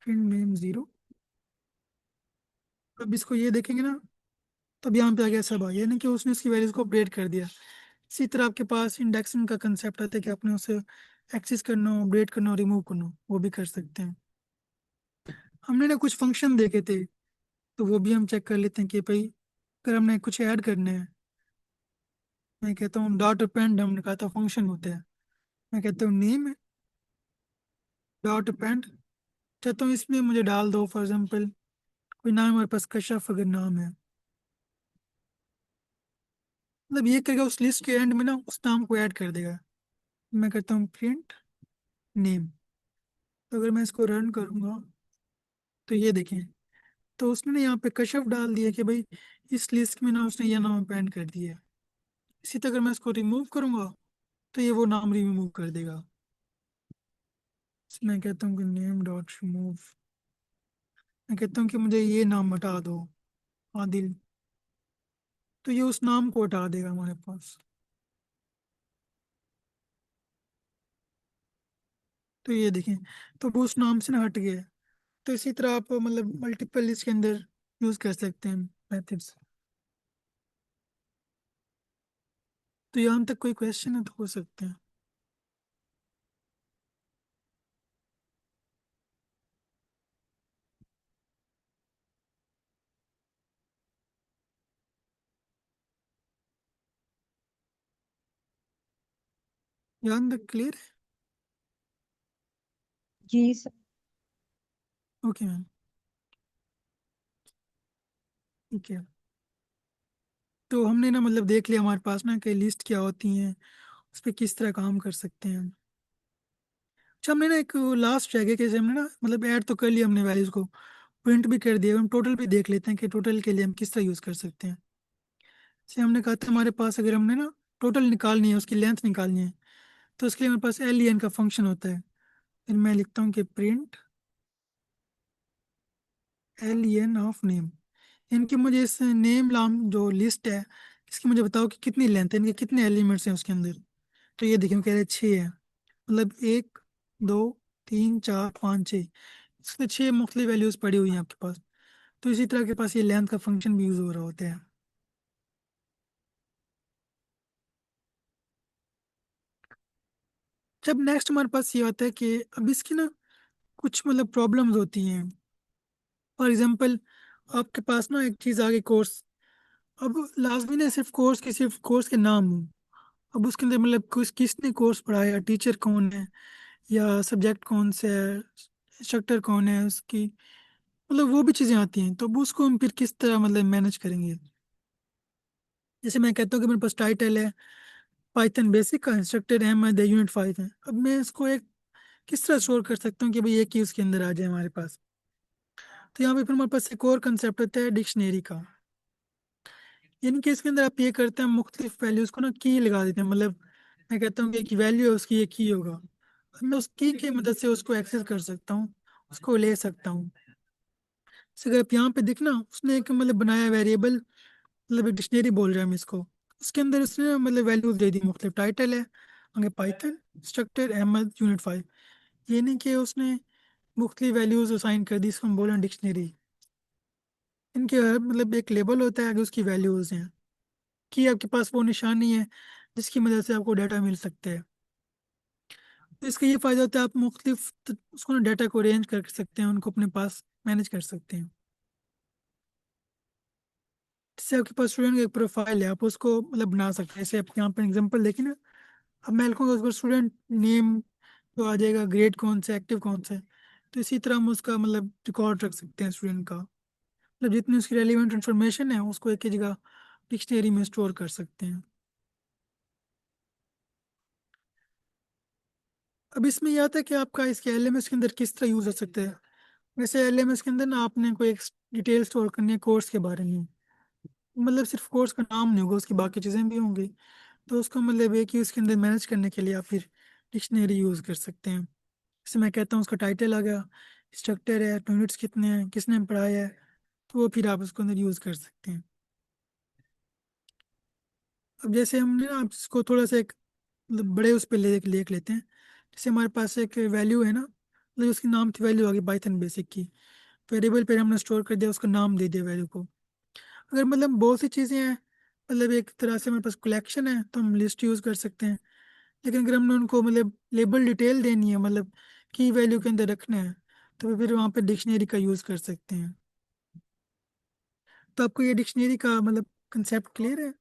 प्रिंट नेम 0, अब इसको ये देखेंगे ना, तब यहाँ पे आ गया सबा, यानी कि उसने इसकी वैल्यूज को अपडेट कर दिया। इसी तरह आपके पास इंडेक्सिंग का कंसेप्ट आता है कि आपने उसे एक्सेस करना हो, अपडेट करना हो, रिमूव करना हो, वो भी कर सकते हैं। हमने ना कुछ फंक्शन देखे थे, तो वो भी हम चेक कर लेते हैं कि भाई अगर हमने कुछ ऐड करना है, मैं कहता हूँ डॉट अपेंड, हमने कहा था फंक्शन होता है। मैं कहता हूँ नेम डॉट अपेंड, चाहता हूँ इसमें मुझे डाल दो फॉर एग्जाम्पल कोई नाम, हमारे पास कशफ अगर नाम है, मतलब ये करेगा उस लिस्ट के एंड में ना उस नाम को ऐड कर देगा। मैं कहता हूँ प्रिंट नेम, तो अगर मैं इसको रन करूँगा, तो ये देखें, तो उसने ना यहाँ पे कशफ डाल दिया कि भाई इस लिस्ट में ना उसने ये नाम अपेंड कर दिया है। इसी तरह अगर मैं इसको रिमूव करूँगा, तो ये वो नाम रिमूव कर देगा। मैं कहता हूँ कि नेम डॉट रिमूव, मैं कहता हूँ कि मुझे ये नाम हटा दो, आदिल, तो ये उस नाम को हटा देगा हमारे पास। तो ये देखें, तो वो उस नाम से ना हट गया। तो इसी तरह आप मतलब मल्टीपल लिस्ट के अंदर यूज कर सकते हैं मेथड्स। तो यहाँ तक कोई क्वेश्चन है तो हो सकते हैं। यहाँ तक क्लियर है? जी सर। ओके मैम, ठीक है। तो हमने ना मतलब देख लिया हमारे पास ना कि लिस्ट क्या होती हैं, उस पर किस तरह काम कर सकते हैं। अच्छा, हमने ना एक लास्ट रह गया कि जैसे हमने ना मतलब ऐड तो कर लिया हमने वैल्यूज को, प्रिंट भी कर दिया, हम टोटल भी देख लेते हैं कि टोटल के लिए हम किस तरह यूज़ कर सकते हैं। जैसे हमने कहा था हमारे पास अगर हमने ना टोटल निकालनी है, उसकी लेंथ निकालनी है, तो उसके लिए हमारे पास एल एन का फंक्शन होता है। फिर मैं लिखता हूँ कि print L N of name, इनकी मुझे इस नेम लाम जो लिस्ट है इसकी मुझे बताओ कि कितनी लेंथ है, इनके कितने एलिमेंट्स हैं उसके अंदर। तो ये देखिए कह रहे हैं 6 है, मतलब 1, 2, 3, 4, 5, 6, इसमें 6 मुख्तलिफ वैल्यूज पड़ी हुई हैं आपके पास। तो इसी तरह के पास ये लेंथ का फंक्शन भी यूज हो रहा होता है। जब नेक्स्ट हमारे पास ये आता है कि अब इसकी ना कुछ मतलब प्रॉब्लम्स होती हैं। फॉर एग्जांपल आपके पास ना एक चीज़ आ गई कोर्स, अब लाजमी नहीं सिर्फ कोर्स के नाम हो, अब उसके अंदर मतलब किसने कोर्स पढ़ाया, टीचर कौन है, या सब्जेक्ट कौन से है, इंस्ट्रक्टर कौन है उसकी, मतलब वो भी चीज़ें आती हैं। तो अब उसको हम फिर किस तरह मतलब मैनेज करेंगे। जैसे मैं कहता हूँ कि मेरे पास टाइटल है पाइथन बेसिक का, इंस्ट्रक्टर अहमद है, यूनिट 5 है। अब मैं इसको एक किस तरह स्टोर कर सकता हूँ कि भाई एक ही उसके अंदर आ जाए हमारे पास। तो यहाँ पे फिर हमारे पास एक और कंसेप्ट होता है डिक्शनरी का। यानी कि इसके अंदर आप ये करते हैं, मुख्तलिफ वैल्यूज को ना की लगा देते हैं। मतलब मैं कहता हूँ कि एक वैल्यू है उसकी एक की होगा, अब मैं उस की की मदद से उसको एक्सेस कर सकता हूँ, उसको ले सकता हूँ। जैसे अगर आप यहाँ पे देखना, उसने एक मतलब बनाया वेरिएबल, मतलब एक डिक्शनरी बोल रहे हैं हम इसको। उसके अंदर उसने ना मतलब वैल्यूज दे दी, मुख्तलिफ टाइटल है आगे पाइथन इंस्ट्रक्टर अहमद यूनिट 5। ये नहीं कि उसने मुख्तलिफ वैल्यूज असाइन कर दी, इसको हम बोल रहे हैं डिक्शनरी। इनके हर मतलब एक लेबल होता है, आगे उसकी वैल्यूज हैं, कि आपके पास वो निशानी है जिसकी मदद से आपको डाटा मिल सकते हैं। तो इसका ये फायदा होता है, आप मुख्तलिफ उसको ना डाटा को अरेंज कर सकते हैं, उनको अपने पास मैनेज कर सकते हैं। जैसे आपके पास स्टूडेंट का एक प्रोफाइल है, आप उसको मतलब बना सकते हैं। जैसे आप यहाँ पर एग्जांपल देखें ना, अब मैं लिखूंगा उस पर स्टूडेंट नेम तो आ जाएगा, ग्रेड कौन सा, एक्टिव कौन सा है। तो इसी तरह हम उसका मतलब रिकॉर्ड रख सकते हैं स्टूडेंट का, मतलब जितनी उसकी रेलिवेंट इन्फॉर्मेशन है उसको एक ही जगह डिक्शनरी में स्टोर कर सकते हैं। अब इसमें यह आता है कि आपका इसके एलएमएस के अंदर किस तरह यूज हो सकता है। वैसे एलएमएस के अंदर ना आपने कोई एक डिटेल स्टोर करनी है कोर्स के बारे में, मतलब सिर्फ कोर्स का नाम नहीं होगा, उसकी बाकी चीज़ें भी होंगी। तो उसको मतलब एक ही उसके अंदर मैनेज करने के लिए आप फिर डिक्शनरी यूज़ कर सकते हैं। जैसे मैं कहता हूँ उसका टाइटल आ गया, स्ट्रक्चर है, यूनिट्स कितने हैं, किसने पढ़ाया है, तो वो फिर आप उसको अंदर यूज़ कर सकते हैं। अब जैसे हमने ना आप इसको थोड़ा सा एक मतलब बड़े उस पर लिख लेते हैं। जैसे हमारे पास एक वैल्यू है ना, मतलब उसकी नाम की वैल्यू आ गई पाइथन बेसिक की, वेरिएबल पे हमने स्टोर कर दिया, उसका नाम दे दिया वैल्यू को। अगर मतलब बहुत सी चीज़ें हैं, मतलब एक तरह से हमारे पास कलेक्शन है, तो हम लिस्ट यूज़ कर सकते हैं। लेकिन अगर हमने उनको मतलब लेबल डिटेल देनी है, मतलब की वैल्यू के अंदर रखना है, तो फिर वहाँ पे डिक्शनरी का यूज़ कर सकते हैं। तो आपको ये डिक्शनरी का मतलब कंसेप्ट क्लियर है?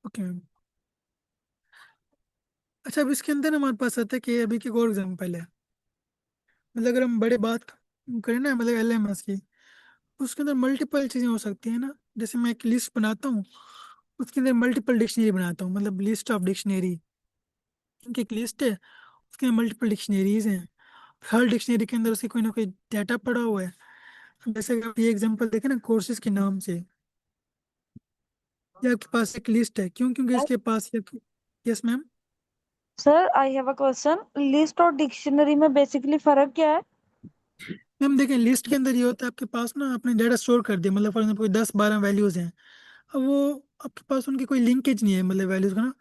Okay ma'am. अच्छा, अब इसके अंदर हमारे पास आता है कि अभी की और एग्जाम्पल है। मतलब अगर हम बड़े बात करें ना, मतलब एलएमएस की, उसके अंदर मल्टीपल चीज़ें हो सकती हैं ना। जैसे मैं एक लिस्ट बनाता हूँ, उसके अंदर मल्टीपल डिक्शनरी बनाता हूँ, मतलब लिस्ट ऑफ डिक्शनरी। इनकी एक लिस्ट है, उसके अंदर मल्टीपल डिक्शनरीज हैं, हर डिक्शनरी के अंदर उसकी कोई ना कोई डाटा पड़ा हुआ है। अब जैसे अगर आप ये एग्जांपल देखें ना कोर्सेज के नाम से, ये आपके पास एक लिस्ट है, क्यों? क्योंकि इसके पास एक, yes ma'am. Sir I have a question, list और डिक्शनरी में बेसिकली फर्क क्या है? मैम देखें, लिस्ट के अंदर ये होता है आपके पास ना, आपने डाटा स्टोर कर दिया, मतलब फॉर एग्जाम्पल कोई 10-12 वैल्यूज हैं। अब वो आपके पास उनकी कोई लिंकेज नहीं है, मतलब वैल्यूज का ना,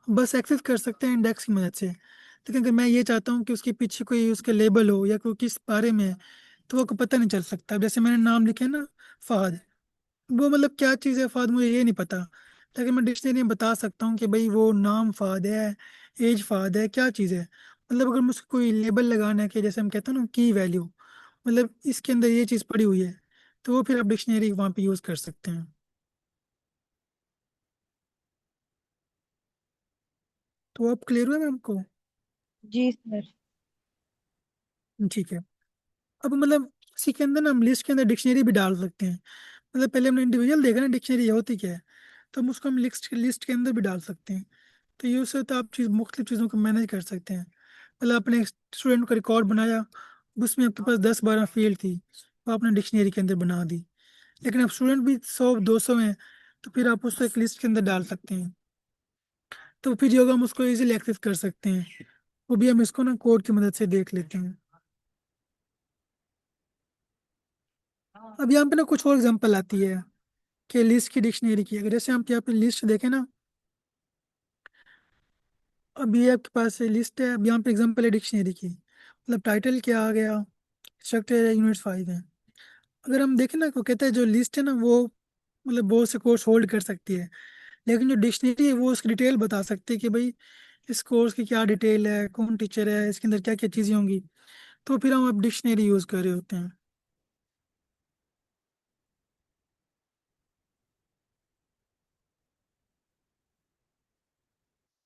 बस एक्सेस कर सकते हैं इंडेक्स की मदद से। लेकिन अगर मैं ये चाहता हूँ कि उसके पीछे कोई उसके लेबल हो या कोई किस बारे में है, तो वो को पता नहीं चल सकता। अब जैसे मैंने नाम लिखे ना फहद, वो मतलब क्या चीज़ है फहद, मुझे ये नहीं पता। लेकिन मैं डिक्शनरी में बता सकता हूँ कि भाई वो नाम फहद है, एज फहद है, क्या चीज़ है। मतलब अगर मुझको कोई लेबल लगाना है कि जैसे हम कहते हैं ना की वैल्यू, मतलब इसके अंदर ये चीज़ पड़ी हुई है, तो वो फिर आप डिक्शनरी वहाँ पे यूज़ कर सकते हैं। तो आप क्लियर हुआ मैम को? जी सर। ठीक है। अब मतलब इसी के अंदर ना हम लिस्ट के अंदर डिक्शनरी भी डाल सकते हैं। मतलब पहले हमने इंडिविजुअल देखा ना डिक्शनरी होती क्या है, तो हम उसको हम लिस्ट लिस्ट के अंदर भी डाल सकते हैं। तो ये उससे तो आप चीज़ मुख्तलिफ चीज़ों को मैनेज कर सकते हैं। मतलब आपने एक स्टूडेंट का रिकॉर्ड बनाया, उसमें आपके पास 10-12 फील्ड थी, वो आपने डिक्शनरी के अंदर बना दी। लेकिन अब स्टूडेंट भी 100-200 हैं, तो फिर आप उसको एक लिस्ट के अंदर डाल सकते हैं। तो फिर जो होगा हम उसको इजीली एक्सेस कर सकते हैं। वो भी हम इसको ना कोड की मदद से देख लेते हैं। अब यहाँ पे ना कुछ और एग्जांपल आती है कि लिस्ट की डिक्शनरी की। अगर जैसे हम यहाँ पे लिस्ट देखें ना, अब ये आपके पास लिस्ट है, अब यहाँ पे एग्जांपल है डिक्शनरी की। मतलब टाइटल क्या आ गया, स्ट्रक्चर है, यूनिट 5 है। अगर हम देखें ना, को कहता है जो लिस्ट है ना वो मतलब बहुत से कोर्स होल्ड कर सकती है, लेकिन जो डिक्शनरी है वो उसकी डिटेल बता सकती है कि भाई इस कोर्स की क्या डिटेल है, कौन टीचर है, इसके अंदर क्या क्या चीज़ें होंगी। तो फिर हम अब डिक्शनरी यूज़ कर रहे होते हैं।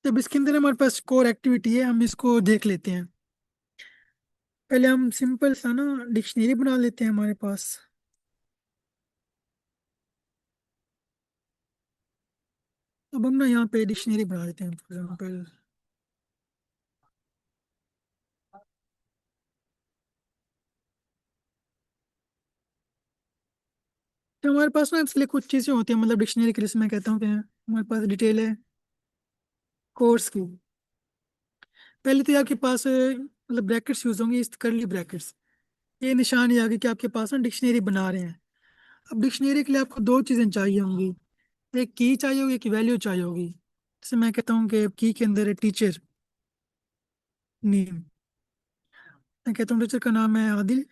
जब इसके अंदर हमारे पास कोर एक्टिविटी है, हम इसको देख लेते हैं। पहले हम सिंपल सा ना डिक्शनरी बना लेते हैं हमारे पास। अब हम ना यहाँ पे डिक्शनरी बना लेते हैं, फॉर एग्जाम्पल तो हमारे पास ना इसलिए कुछ चीज़ें होती हैं, मतलब डिक्शनरी के लिए मैं कहता हूँ कि हमारे पास डिटेल है कोर्स की। पहले तो आपके पास मतलब ब्रैकेट्स यूज होंगे, इस करली ब्रैकेट्स, ये निशान ये आगे कि आपके पास ना डिक्शनरी बना रहे हैं। अब डिक्शनरी के लिए आपको दो चीज़ें चाहिए होंगी, एक की चाहिए होगी, एक वैल्यू चाहिए होगी। जैसे मैं कहता हूँ कि की के अंदर है टीचर नेम, मैं कहता हूँ टीचर का नाम है आदिल।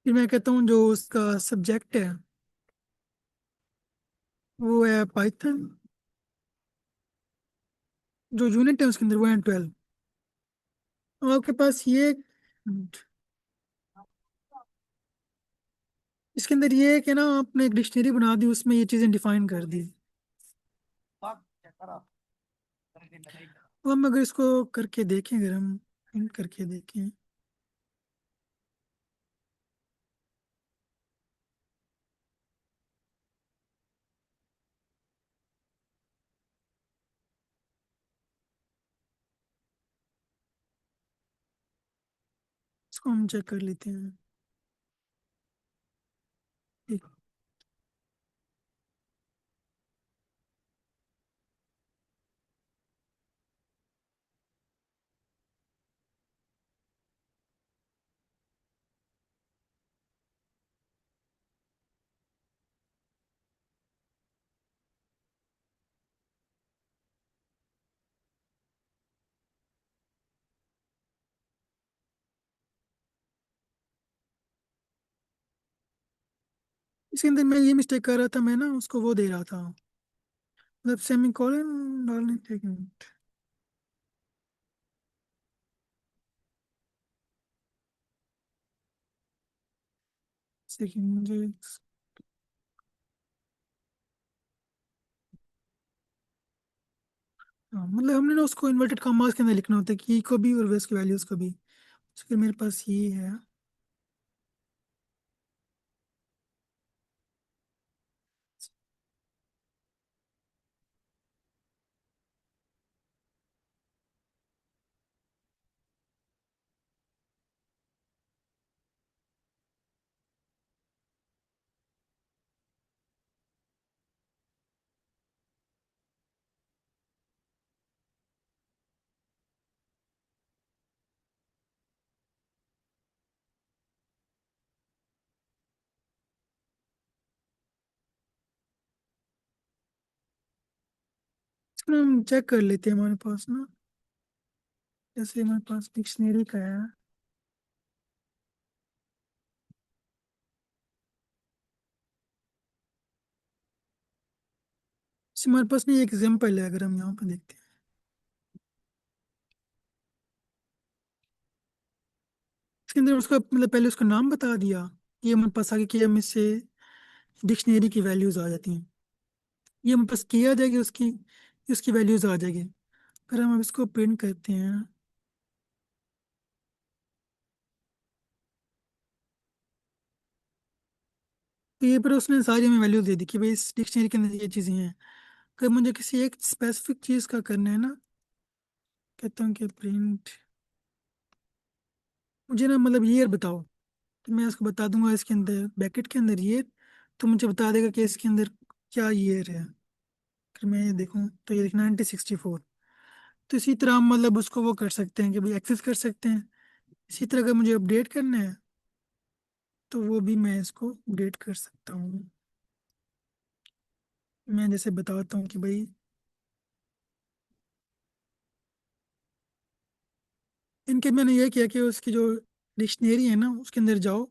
फिर मैं कहता हूँ जो उसका सब्जेक्ट है वो है पाइथन, जो यूनिट है उसके अंदर वो है 12। अब आपके पास ये इसके अंदर ये है कि ना आपने एक डिक्शनरी बना दी, उसमें ये चीज़ें डिफाइन कर दी। अब हम अगर इसको करके देखें, अगर हम प्रिंट करके देखें, इसको हम चेक कर लेते हैं। ठीक। इसके अंदर मैं ये मिस्टेक कर रहा था, मैं ना उसको वो दे रहा था, मतलब सेमी कॉलन डालने, एक मिनट। सेकंड मुझे, हाँ, मतलब हमने ना उसको इन्वर्टेड कॉमास के अंदर लिखना होता है, की को भी और वेस की वैल्यूज को भी। तो फिर मेरे पास ये है। इसको ना हम चेक कर लेते हैं हमारे पास ना, जैसे हमारे पास डिक्शनरी का है। जैसे हमारे पास नहीं एक एग्जाम्पल है, अगर हम यहाँ पे देखते हैं, इसके अंदर उसका मतलब पहले उसका नाम बता दिया, ये हमारे पास आगे कि हम इससे डिक्शनरी की वैल्यूज आ जाती हैं, ये हमारे पास की आ जाएगी, उसकी उसकी वैल्यूज आ जाएगी। फिर हम अब इसको प्रिंट करते हैं, तो ये पर उसने सारी हमें वैल्यू दे दी कि भाई इस डिक्शनरी के अंदर ये चीज़ें हैं। अगर मुझे किसी एक स्पेसिफिक चीज़ का करना है ना, कहता हूँ कि प्रिंट, मुझे ना मतलब ईयर बताओ, तो मैं उसको बता दूंगा इसके अंदर ब्रैकेट के अंदर ईयर, तो मुझे बता देगा कि इसके अंदर क्या ईयर है। अगर मैं ये देखूँ तो ये 1964। तो इसी तरह हम मतलब उसको वो कर सकते हैं कि भाई एक्सेस कर सकते हैं। इसी तरह अगर मुझे अपडेट करना है तो वो भी मैं इसको अपडेट कर सकता हूँ। मैं जैसे बताता हूँ कि भाई इनके मैंने ये किया कि उसकी जो डिक्शनरी है ना उसके अंदर जाओ,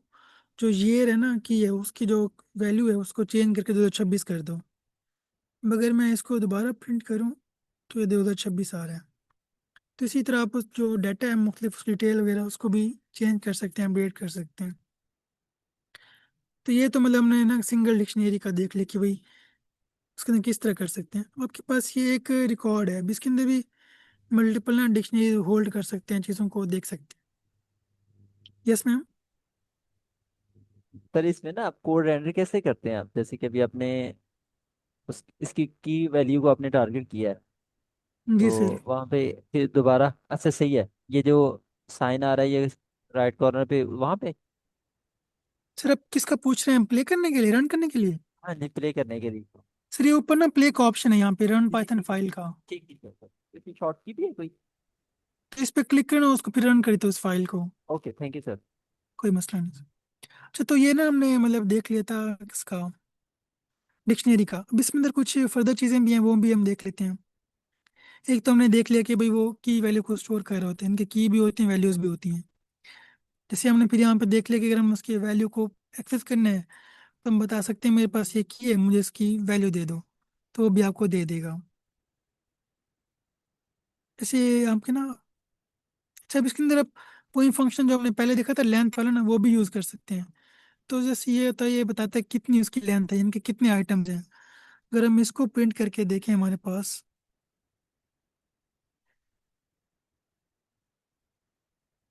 जो ईयर है ना की है उसकी जो वैल्यू है उसको चेंज करके 2026 कर दो। मगर मैं इसको दोबारा प्रिंट करूँ तो ये 2026 आ रहा है। तो इसी तरह आप जो डाटा है मुख्तलिफ उस डिटेल वगैरह उसको भी चेंज कर सकते हैं, अपडेट कर सकते हैं। तो ये तो मतलब हमने ना सिंगल डिक्शनरी का देख लिया कि भाई उसके अंदर किस तरह कर सकते हैं। अब आपके पास ये एक रिकॉर्ड है, अब इसके अंदर भी मल्टीपल ना डिक्शनरी होल्ड कर सकते हैं, चीज़ों को देख सकते हैं। Yes ma'am. सर इसमें ना आप कोड रेंडर कैसे करते हैं आप, जैसे कि अभी आपने इसकी की वैल्यू को आपने टारगेट किया है, जी सर। तो वहाँ पे फिर दोबारा, अच्छा सही है, ये जो साइन आ रहा है ये राइट कॉर्नर पे वहाँ पे। सर आप किसका पूछ रहे हैं, प्ले करने के लिए, रन करने के लिए? हाँ नहीं, प्ले करने के लिए। सर ये ऊपर ना प्ले का ऑप्शन है यहाँ पे, रन जी जी पाइथन ठीक है। फाइल का। ठीक ठीक है सर, इसकी शॉर्ट की भी है कोई? तो इस पे क्लिक करना, उसको फिर रन करी तो उस फाइल को। Okay thank you sir. कोई मसला नहीं। अच्छा तो ये ना हमने मतलब देख लिया था इसका डिक्शनरी का। अब इसमें अंदर कुछ फर्दर चीज़ें भी हैं, वो भी हम देख लेते हैं। एक तो हमने देख लिया कि भाई वो की वैल्यू को स्टोर कर रहे होते हैं, इनके की भी होती हैं, वैल्यूज भी होती हैं। जैसे हमने फिर यहाँ पे देख लिया कि अगर हम उसकी वैल्यू को एक्सेस करना है तो हम बता सकते हैं मेरे पास ये की है, मुझे इसकी वैल्यू दे दो, तो वो भी आपको दे देगा। जैसे आपके ना, अच्छा अब इसके अंदर आप वही फंक्शन जो हमने पहले देखा था लेंथ वाला ना, वो भी यूज़ कर सकते हैं। तो जैसे ये होता है, ये बताता है कितनी उसकी लेंथ है, इनके कितने आइटम्स हैं। अगर हम इसको प्रिंट करके देखें हमारे पास,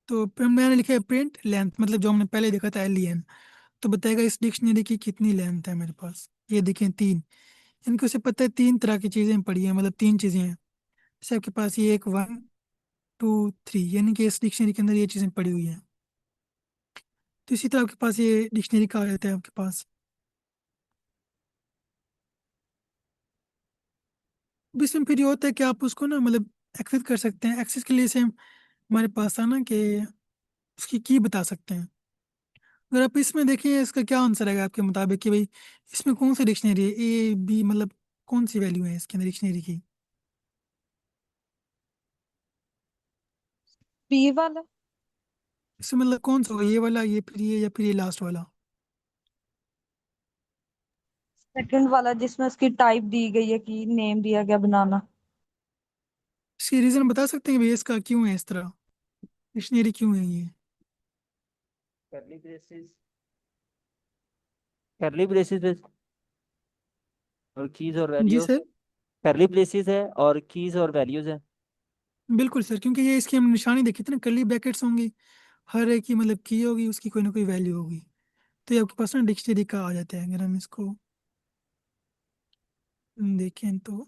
तो मैंने लिखा है प्रिंट लेंथ, मतलब जो हमने पहले देखा था LEN, तो बताएगा इस डिक्शनरी की कितनी लेंथ है मेरे पास। ये देखें 3। इनको से पता है 3 तरह की चीज़ें पड़ी हैं, मतलब 3 चीज़ें हैं। जैसे आपके पास ये एक 1 2 3, यानी कि इस डिक्शनरी के अंदर ये चीज़ें पड़ी हुई हैं। तो इसी तरह आपके पास ये डिक्शनरी का आ जाता है आपके पास। अब इसमें फिर ये होता है कि आप उसको ना मतलब एक्सेस कर सकते हैं। एक्सेस के लिए से हमारे पास आना कि उसकी की बता सकते हैं। अगर आप इसमें देखिए इसका क्या आंसर आएगा आपके मुताबिक कि भाई इसमें कौन सी डिक्शनरी है, A B, मतलब कौन सी वैल्यू है इसके अंदर डिक्शनरी की? बी वाला। इसमें मतलब कौन सा होगा, ये वाला, ये फिर ये, या फिर ये लास्ट वाला? सेकंड वाला जिसमें उसकी टाइप दी गई है कि नेम दिया गया बनाना। इसकी रीज़न बता सकते हैं कि भाई इसका क्यों है इस तरह, डिक्शनरी क्यों है ये? करली ब्रेसेस, करली ब्रेसेस पे और कीज और जी वैल्यूज। सर। करली ब्रेसेस है और कीज और वैल्यूज है। बिल्कुल सर, क्योंकि ये इसकी हम निशानी देखी थी ना, कर्ली ब्रैकेट्स होंगी, हर एक की मतलब की होगी, उसकी कोई ना कोई वैल्यू होगी। तो ये आपके पास ना डिक्शनरी का आ जाता है। अगर हम इसको देखें तो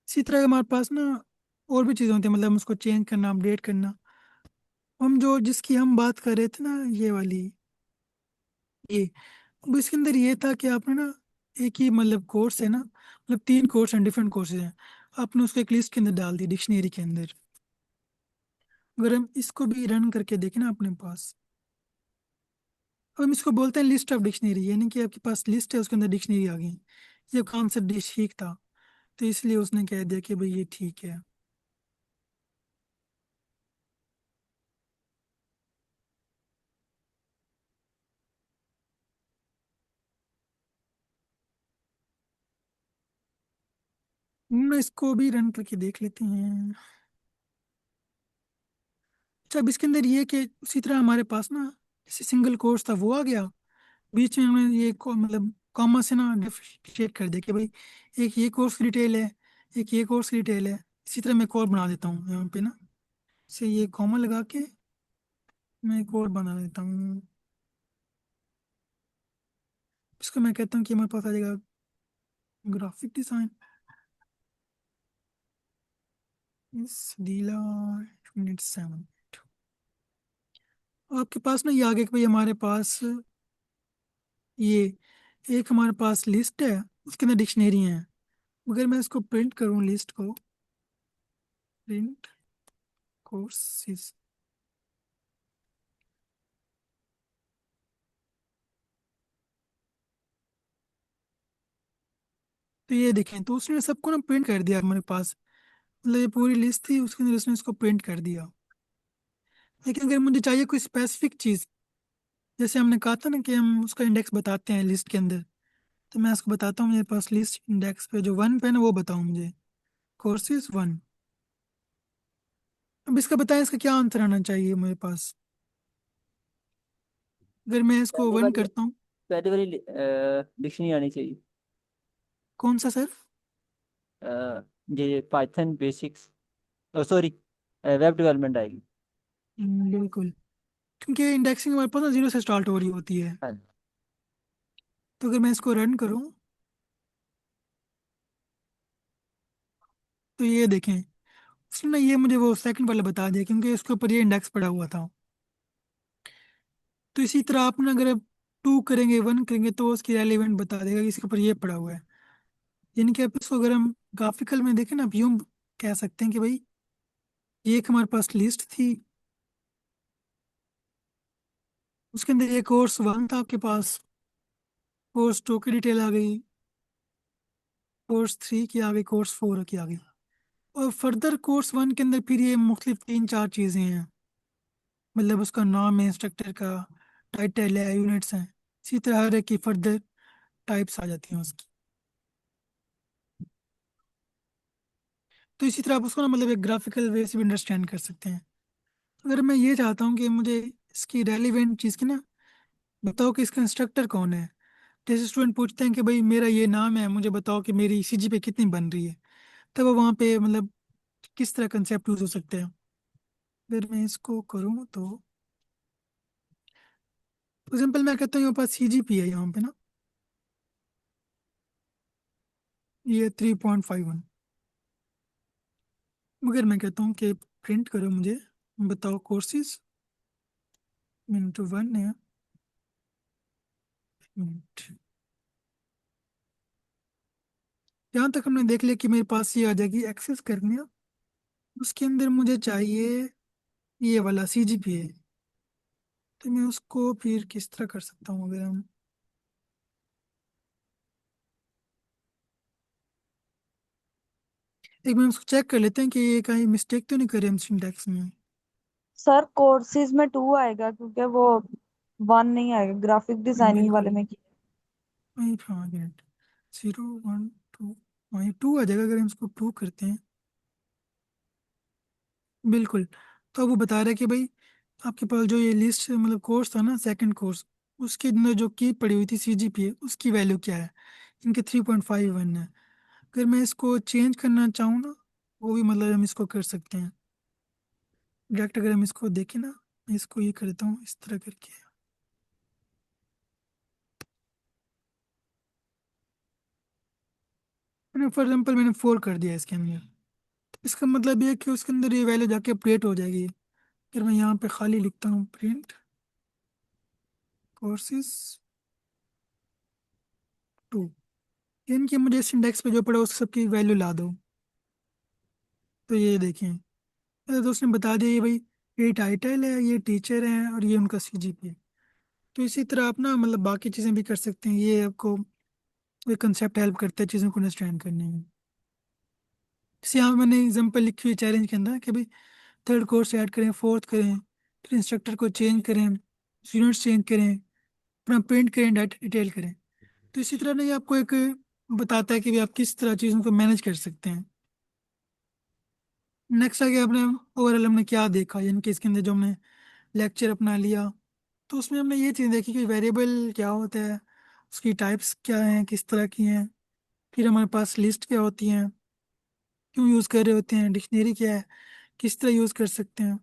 इसी तरह हमारे पास ना और भी चीज़ें होती हैं, मतलब हम उसको चेंज करना, अपडेट करना। हम जो जिसकी हम बात कर रहे थे ना, ये वाली, ये, अब इसके अंदर ये था कि आपने ना एक ही मतलब कोर्स है ना, मतलब 3 कोर्स हैं, डिफरेंट कोर्सेज हैं, आपने उसको एक लिस्ट के अंदर डाल दी डिक्शनरी के अंदर। अगर हम इसको भी रन करके देखें ना अपने पास, अब हम इसको बोलते हैं लिस्ट ऑफ डिक्शनरी, यानी कि आपके पास लिस्ट है उसके अंदर डिक्शनरी आ गई। ये कॉन्सेप्ट ठीक था, तो इसलिए उसने कह दिया कि भाई ये ठीक है। हम इसको भी रन करके देख लेते हैं। अच्छा अब इसके अंदर ये कि उसी तरह हमारे पास ना जैसे सिंगल कोर्स था वो आ गया, बीच में हमने ये मतलब कॉमा से ना डिफरेंशिएट कर दिया कि भाई एक ये कोर्स की डिटेल है, एक ये कोर्स की डिटेल है। इसी तरह मैं एक और बना देता हूँ यहाँ पे ना, से ये कॉमा लगा के मैं एक और बना देता हूँ। इसको मैं कहता हूँ कि हमारे पास आ जाएगा ग्राफिक डिजाइन इस डीला यूनिट 7। आपके पास ना ये आगे कि भाई हमारे पास ये एक हमारे पास लिस्ट है, उसके अंदर डिक्शनरी है। अगर मैं इसको प्रिंट करूँ, लिस्ट को प्रिंट कोर्सेज, तो ये देखें, तो उसने सबको ना प्रिंट कर दिया हमारे पास। मतलब ये पूरी लिस्ट थी, उसके अंदर उसने इसको प्रिंट कर दिया। लेकिन अगर मुझे चाहिए कोई स्पेसिफिक चीज़, जैसे हमने कहा था ना कि हम उसका इंडेक्स बताते हैं लिस्ट के अंदर, तो मैं इसको बताता हूँ, मेरे पास लिस्ट इंडेक्स पे जो 1 पे है ना वो बताओ मुझे, कोर्सेज 1। अब इसका बताएं इसका क्या आंसर आना चाहिए मेरे पास। अगर मैं इसको पहली 1 वाली करता हूँ, पहली वाली डिक्शनरी आनी चाहिए। कौन सा सर? ये Python basics, sorry, web development आएगी। बिल्कुल, क्योंकि इंडेक्सिंग हमारे पास ना 0 से स्टार्ट हो रही होती है। हाँ। तो अगर मैं इसको रन करूँ तो ये देखें, उसने ये मुझे वो सेकंड वाला बता दिया क्योंकि इसके ऊपर ये इंडेक्स पड़ा हुआ था। तो इसी तरह आप ना अगर 2 करेंगे 1 करेंगे तो उसकी रेलिवेंट बता देगा कि इसके ऊपर ये पड़ा हुआ है। यानी कि आप इसको अगर हम ग्राफिकल में देखें ना, आप यूं कह सकते हैं कि भाई ये एक हमारे पास लिस्ट थी, उसके अंदर ये कोर्स 1 था आपके पास, कोर्स 2 की डिटेल आ गई, कोर्स 3 की आ गई, कोर्स 4 की आ गई। और फर्दर कोर्स 1 के अंदर फिर ये मुख्तलिफ 3-4 चीज़ें हैं, मतलब उसका नाम है इंस्ट्रक्टर का, टाइटल है, यूनिट्स हैं। इसी तरह हर एक की फर्दर टाइप्स आ जाती हैं उसकी। तो इसी तरह आप उसको ना मतलब एक ग्राफिकल वे से भी अंडरस्टैंड कर सकते हैं। अगर मैं ये चाहता हूँ कि मुझे इसकी रेलिवेंट चीज़ की ना बताओ कि इसका इंस्ट्रक्टर कौन है। जैसे स्टूडेंट पूछते हैं कि भाई मेरा ये नाम है, मुझे बताओ कि मेरी सीजीपीए कितनी बन रही है, तब वो वहाँ पे मतलब किस तरह कंसेप्ट यूज हो सकते हैं। अगर मैं इसको करूँ तो फॉर एग्जाम्पल मैं कहता हूँ यहाँ पास सीजीपीए है यहाँ पे ना, ये 3.51। मगर मैं कहता हूँ कि प्रिंट करो मुझे, बताओ कोर्सेज मिनट 1 है, मिनट। यहाँ तक हमने देख लिया कि मेरे पास ये आ जाएगी एक्सेस करने। उसके अंदर मुझे चाहिए ये वाला सीजीपीए। तो मैं उसको फिर किस तरह कर सकता हूँ, अगर हम एक मिनट उसको चेक कर लेते हैं कि ये कहीं मिस्टेक तो नहीं करे हम सिंटैक्स में। सर कोर्सेज में 2 आएगा क्योंकि वो 1 नहीं आएगा, ग्राफिक डिजाइनिंग वाले बिल्कुल, में वहीं 5 मिनट 0 1 2, वहीं 2 आ जाएगा अगर हम इसको 2 करते हैं। बिल्कुल। तो अब वो बता रहा है कि भाई आपके पास जो ये लिस्ट मतलब कोर्स था ना, सेकंड कोर्स, उसके अंदर जो की पड़ी हुई थी सीजीपीए उसकी वैल्यू क्या है, इनके 3.51 है। अगर मैं इसको चेंज करना चाहूँ ना, वो भी मतलब हम इसको कर सकते हैं डायरेक्ट। अगर हम इसको देखें ना, मैं इसको ये करता हूँ इस तरह करके। मैंने फॉर एग्जाम्पल मैंने 4 कर दिया इसके अंदर, तो इसका मतलब ये है कि उसके अंदर ये वैल्यू जाके अपडेट हो जाएगी। फिर मैं यहाँ पे खाली लिखता हूँ प्रिंट कोर्सेज 2, यानी कि मुझे इस इंडेक्स पे जो पड़ा उस सबकी वैल्यू ला दो। तो ये देखें, तो उसने बता दिया ये भाई ये टाइटल है, ये टीचर है और ये उनका सीजीपीए। तो इसी तरह आप ना मतलब बाकी चीज़ें भी कर सकते हैं, ये आपको ये कंसेप्ट हेल्प करता है चीज़ों को अंडरस्टैंड करने में। जैसे यहाँ मैंने एग्जांपल लिखी हुई चैलेंज के अंदर कि भाई थर्ड कोर्स ऐड करें, फोर्थ करें, फिर इंस्ट्रक्टर को चेंज करें, यूनिट्स चेंज करें, अपना प्रिंट करें, डाटा डिटेल करें। तो इसी तरह ना ये आपको एक बताता है कि भाई आप किस तरह चीज़ों को मैनेज कर सकते हैं। नेक्स्ट आगे आपने ओवरऑल हमने क्या देखा, यानी कि इसके अंदर जो हमने लेक्चर अपना लिया, तो उसमें हमने ये चीज़ देखी कि वेरिएबल क्या होता है, उसकी टाइप्स क्या हैं, किस तरह की हैं, फिर हमारे पास लिस्ट क्या होती हैं, क्यों यूज़ कर रहे होते हैं, डिक्शनरी क्या है, किस तरह यूज़ कर सकते हैं।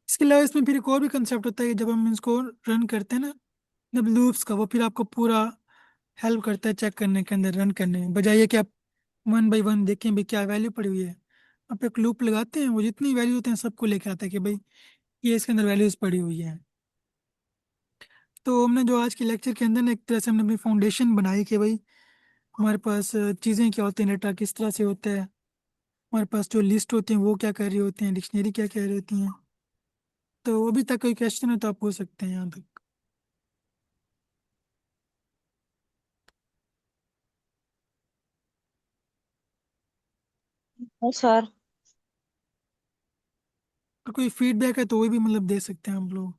इसके अलावा इसमें फिर एक और भी कंसेप्ट होता है कि जब हम इसको रन करते हैं ना, जब लूप्स का, वो फिर आपको पूरा हेल्प करता है चेक करने के अंदर, रन करने में, बजाय ये कि आप 1 बाई 1 देखें भाई क्या वैल्यू पड़ी हुई है। आप एक लूप लगाते हैं, वो जितनी वैल्यू होते हैं सबको लेके आता है कि भाई ये इसके अंदर वैल्यूज पड़ी हुई है। तो हमने जो आज के लेक्चर के अंदर ना एक तरह से हमने अपनी फाउंडेशन बनाई कि भाई हमारे पास चीज़ें क्या होती हैं, डाटा किस तरह से होता है, हमारे पास जो लिस्ट होती हैं वो क्या कर रही होती हैं, डिक्शनरी क्या कह रही होती हैं। तो अभी तक कोई क्वेश्चन है तो आप पूछ सकते हैं यहाँ तक। की सर। और कोई फीडबैक है तो वो भी मतलब दे सकते हैं हम लोग।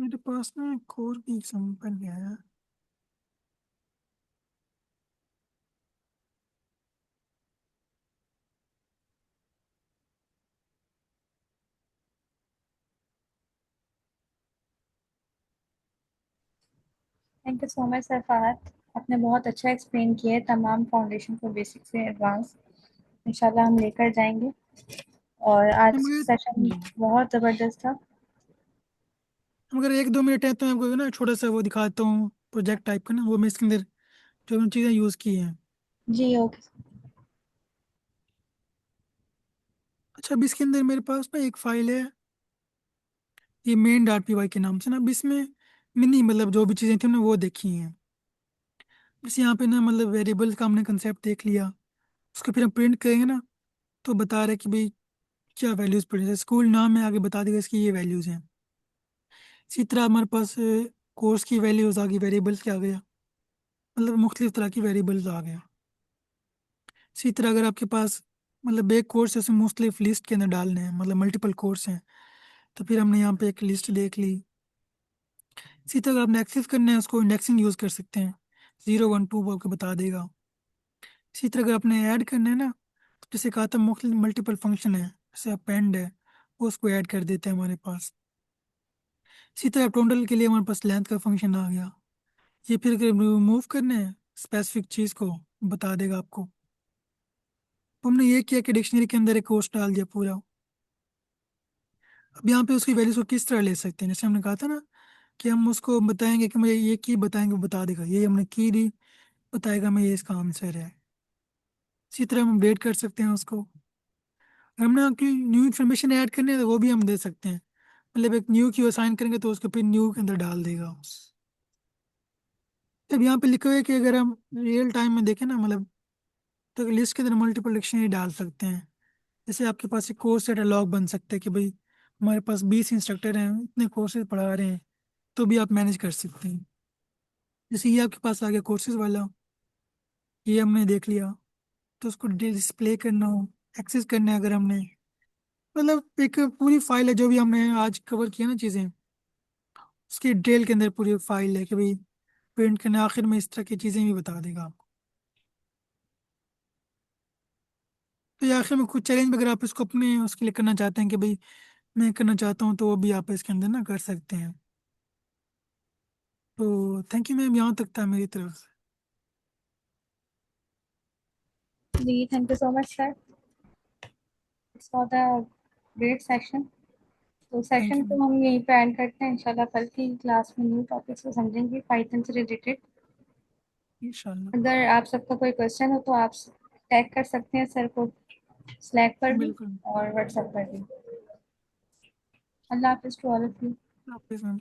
मेरे पास ना एक और भी एग्जाम्पल है। Thank you so much sir Fahad, आपने बहुत अच्छा एक्सप्लेन किया है तमाम फाउंडेशन को बेसिक से एडवांस। इंशाल्लाह हम लेकर जाएंगे। और आज मगर सेशन जी, बहुत ज़बरदस्त था। मगर 1-2 मिनट है तो मैं आपको ना छोटा सा वो दिखाता हूँ प्रोजेक्ट टाइप का ना, वो मैं इसके अंदर जो मैंने चीज़ें यूज़ की हैं। जी ओके। अच्छा, अब इसके अंदर मेरे पास ना एक फाइल है, ये main.py के नाम से ना। अब इसमें मिनी मतलब जो भी चीज़ें थी हमने वो देखी हैं। बस यहाँ पे ना मतलब वेरिएबल्स का हमने कंसेप्ट देख लिया, उसको फिर हम प्रिंट करेंगे ना तो बता रहा है कि भाई क्या वैल्यूज़ पड़ी। जैसे स्कूल नाम है, आगे बता देगा इसकी ये वैल्यूज़ हैं। इसी तरह हमारे पास कोर्स की वैल्यूज़ आ गई, वेरिएबल्स क्या आ गया, मतलब मुख्तलिफ तरह की वेरिएबल्स आ गया। इसी तरह अगर आपके पास मतलब एक कोर्स जैसे मुख्तलिफ लिस्ट के अंदर डालने हैं, मतलब मल्टीपल कोर्स हैं, तो फिर हमने यहाँ पे एक लिस्ट देख ली। इसी तरह अगर आपने एक्सेस करना है उसको इंडेक्सिंग यूज़ कर सकते हैं, 0 1 2 वो आपको बता देगा। इसी तरह अगर आपने ऐड करना है ना, तो जैसे कहा था मल्टीपल फंक्शन है, जैसे अपेंड है, वो उसको ऐड कर देते हैं हमारे पास। इसी तरह टोटल के लिए हमारे पास लेंथ का फंक्शन आ गया। ये फिर अगर रिमूव करना है स्पेसिफिक चीज़ को बता देगा आपको। तो हमने ये किया कि डिक्शनरी के अंदर एक कोर्स डाल दिया पूरा। अब यहाँ पे उसकी वैल्यूज को किस तरह ले सकते हैं, जैसे हमने कहा था ना कि हम उसको बताएंगे कि मुझे ये की बताएंगे, वो बता देगा। ये हमने की दी, बताएगा मैं ये इसका आंसर है। इसी तरह हम अपडेट कर सकते हैं उसको। अगर हमने आपकी न्यू इन्फॉर्मेशन ऐड करनी है तो वो भी हम दे सकते हैं, मतलब एक न्यू की असाइन करेंगे तो उसको फिर न्यू के अंदर डाल देगा। तब यहाँ पे लिखा हुआ है कि अगर हम रियल टाइम में देखें ना, मतलब तो लिस्ट के अंदर मल्टीपल डिक्शनरी डाल सकते हैं। जैसे आपके पास एक कोर्स कैटलॉग बन सकता है कि भाई हमारे पास 20 इंस्ट्रक्टर हैं, इतने कोर्सेज पढ़ा रहे हैं, तो भी आप मैनेज कर सकते हैं। जैसे ये आपके पास आ गया कोर्सेज वाला, ये हमने देख लिया, तो उसको डिस्प्ले करना हो, एक्सेस करना है अगर हमने, मतलब एक पूरी फाइल है जो भी हमने आज कवर किया ना चीज़ें, उसकी डिटेल के अंदर पूरी फाइल है कि भाई प्रिंट करने आखिर में इस तरह की चीज़ें भी बता देगा आपको। तो ये आखिर में कुछ चैलेंज अगर आप इसको अपने उसके लिए करना चाहते हैं कि भाई मैं करना चाहता हूँ, तो वो भी आप इसके अंदर ना कर सकते हैं। तो थैंक यू मैम, यहाँ तक था मेरी तरफ से। जी thank you so much sir, it's for the great session. तो थैंक सेशन यू को मैम। हम यहीं पे एंड करते हैं। इंशाल्लाह कल की क्लास में न्यू टॉपिक्स को समझेंगे पाइथन से रिलेटेड। इंशाल्लाह। अगर आप सबका कोई क्वेश्चन हो तो आप टैग कर सकते हैं सर को, स्लैक पर भी बिल्कुल। और व्हाट्सएप पर भी। अल्लाह हाफिज़ टू ऑल ऑफ यू। हाफिज़ मैम।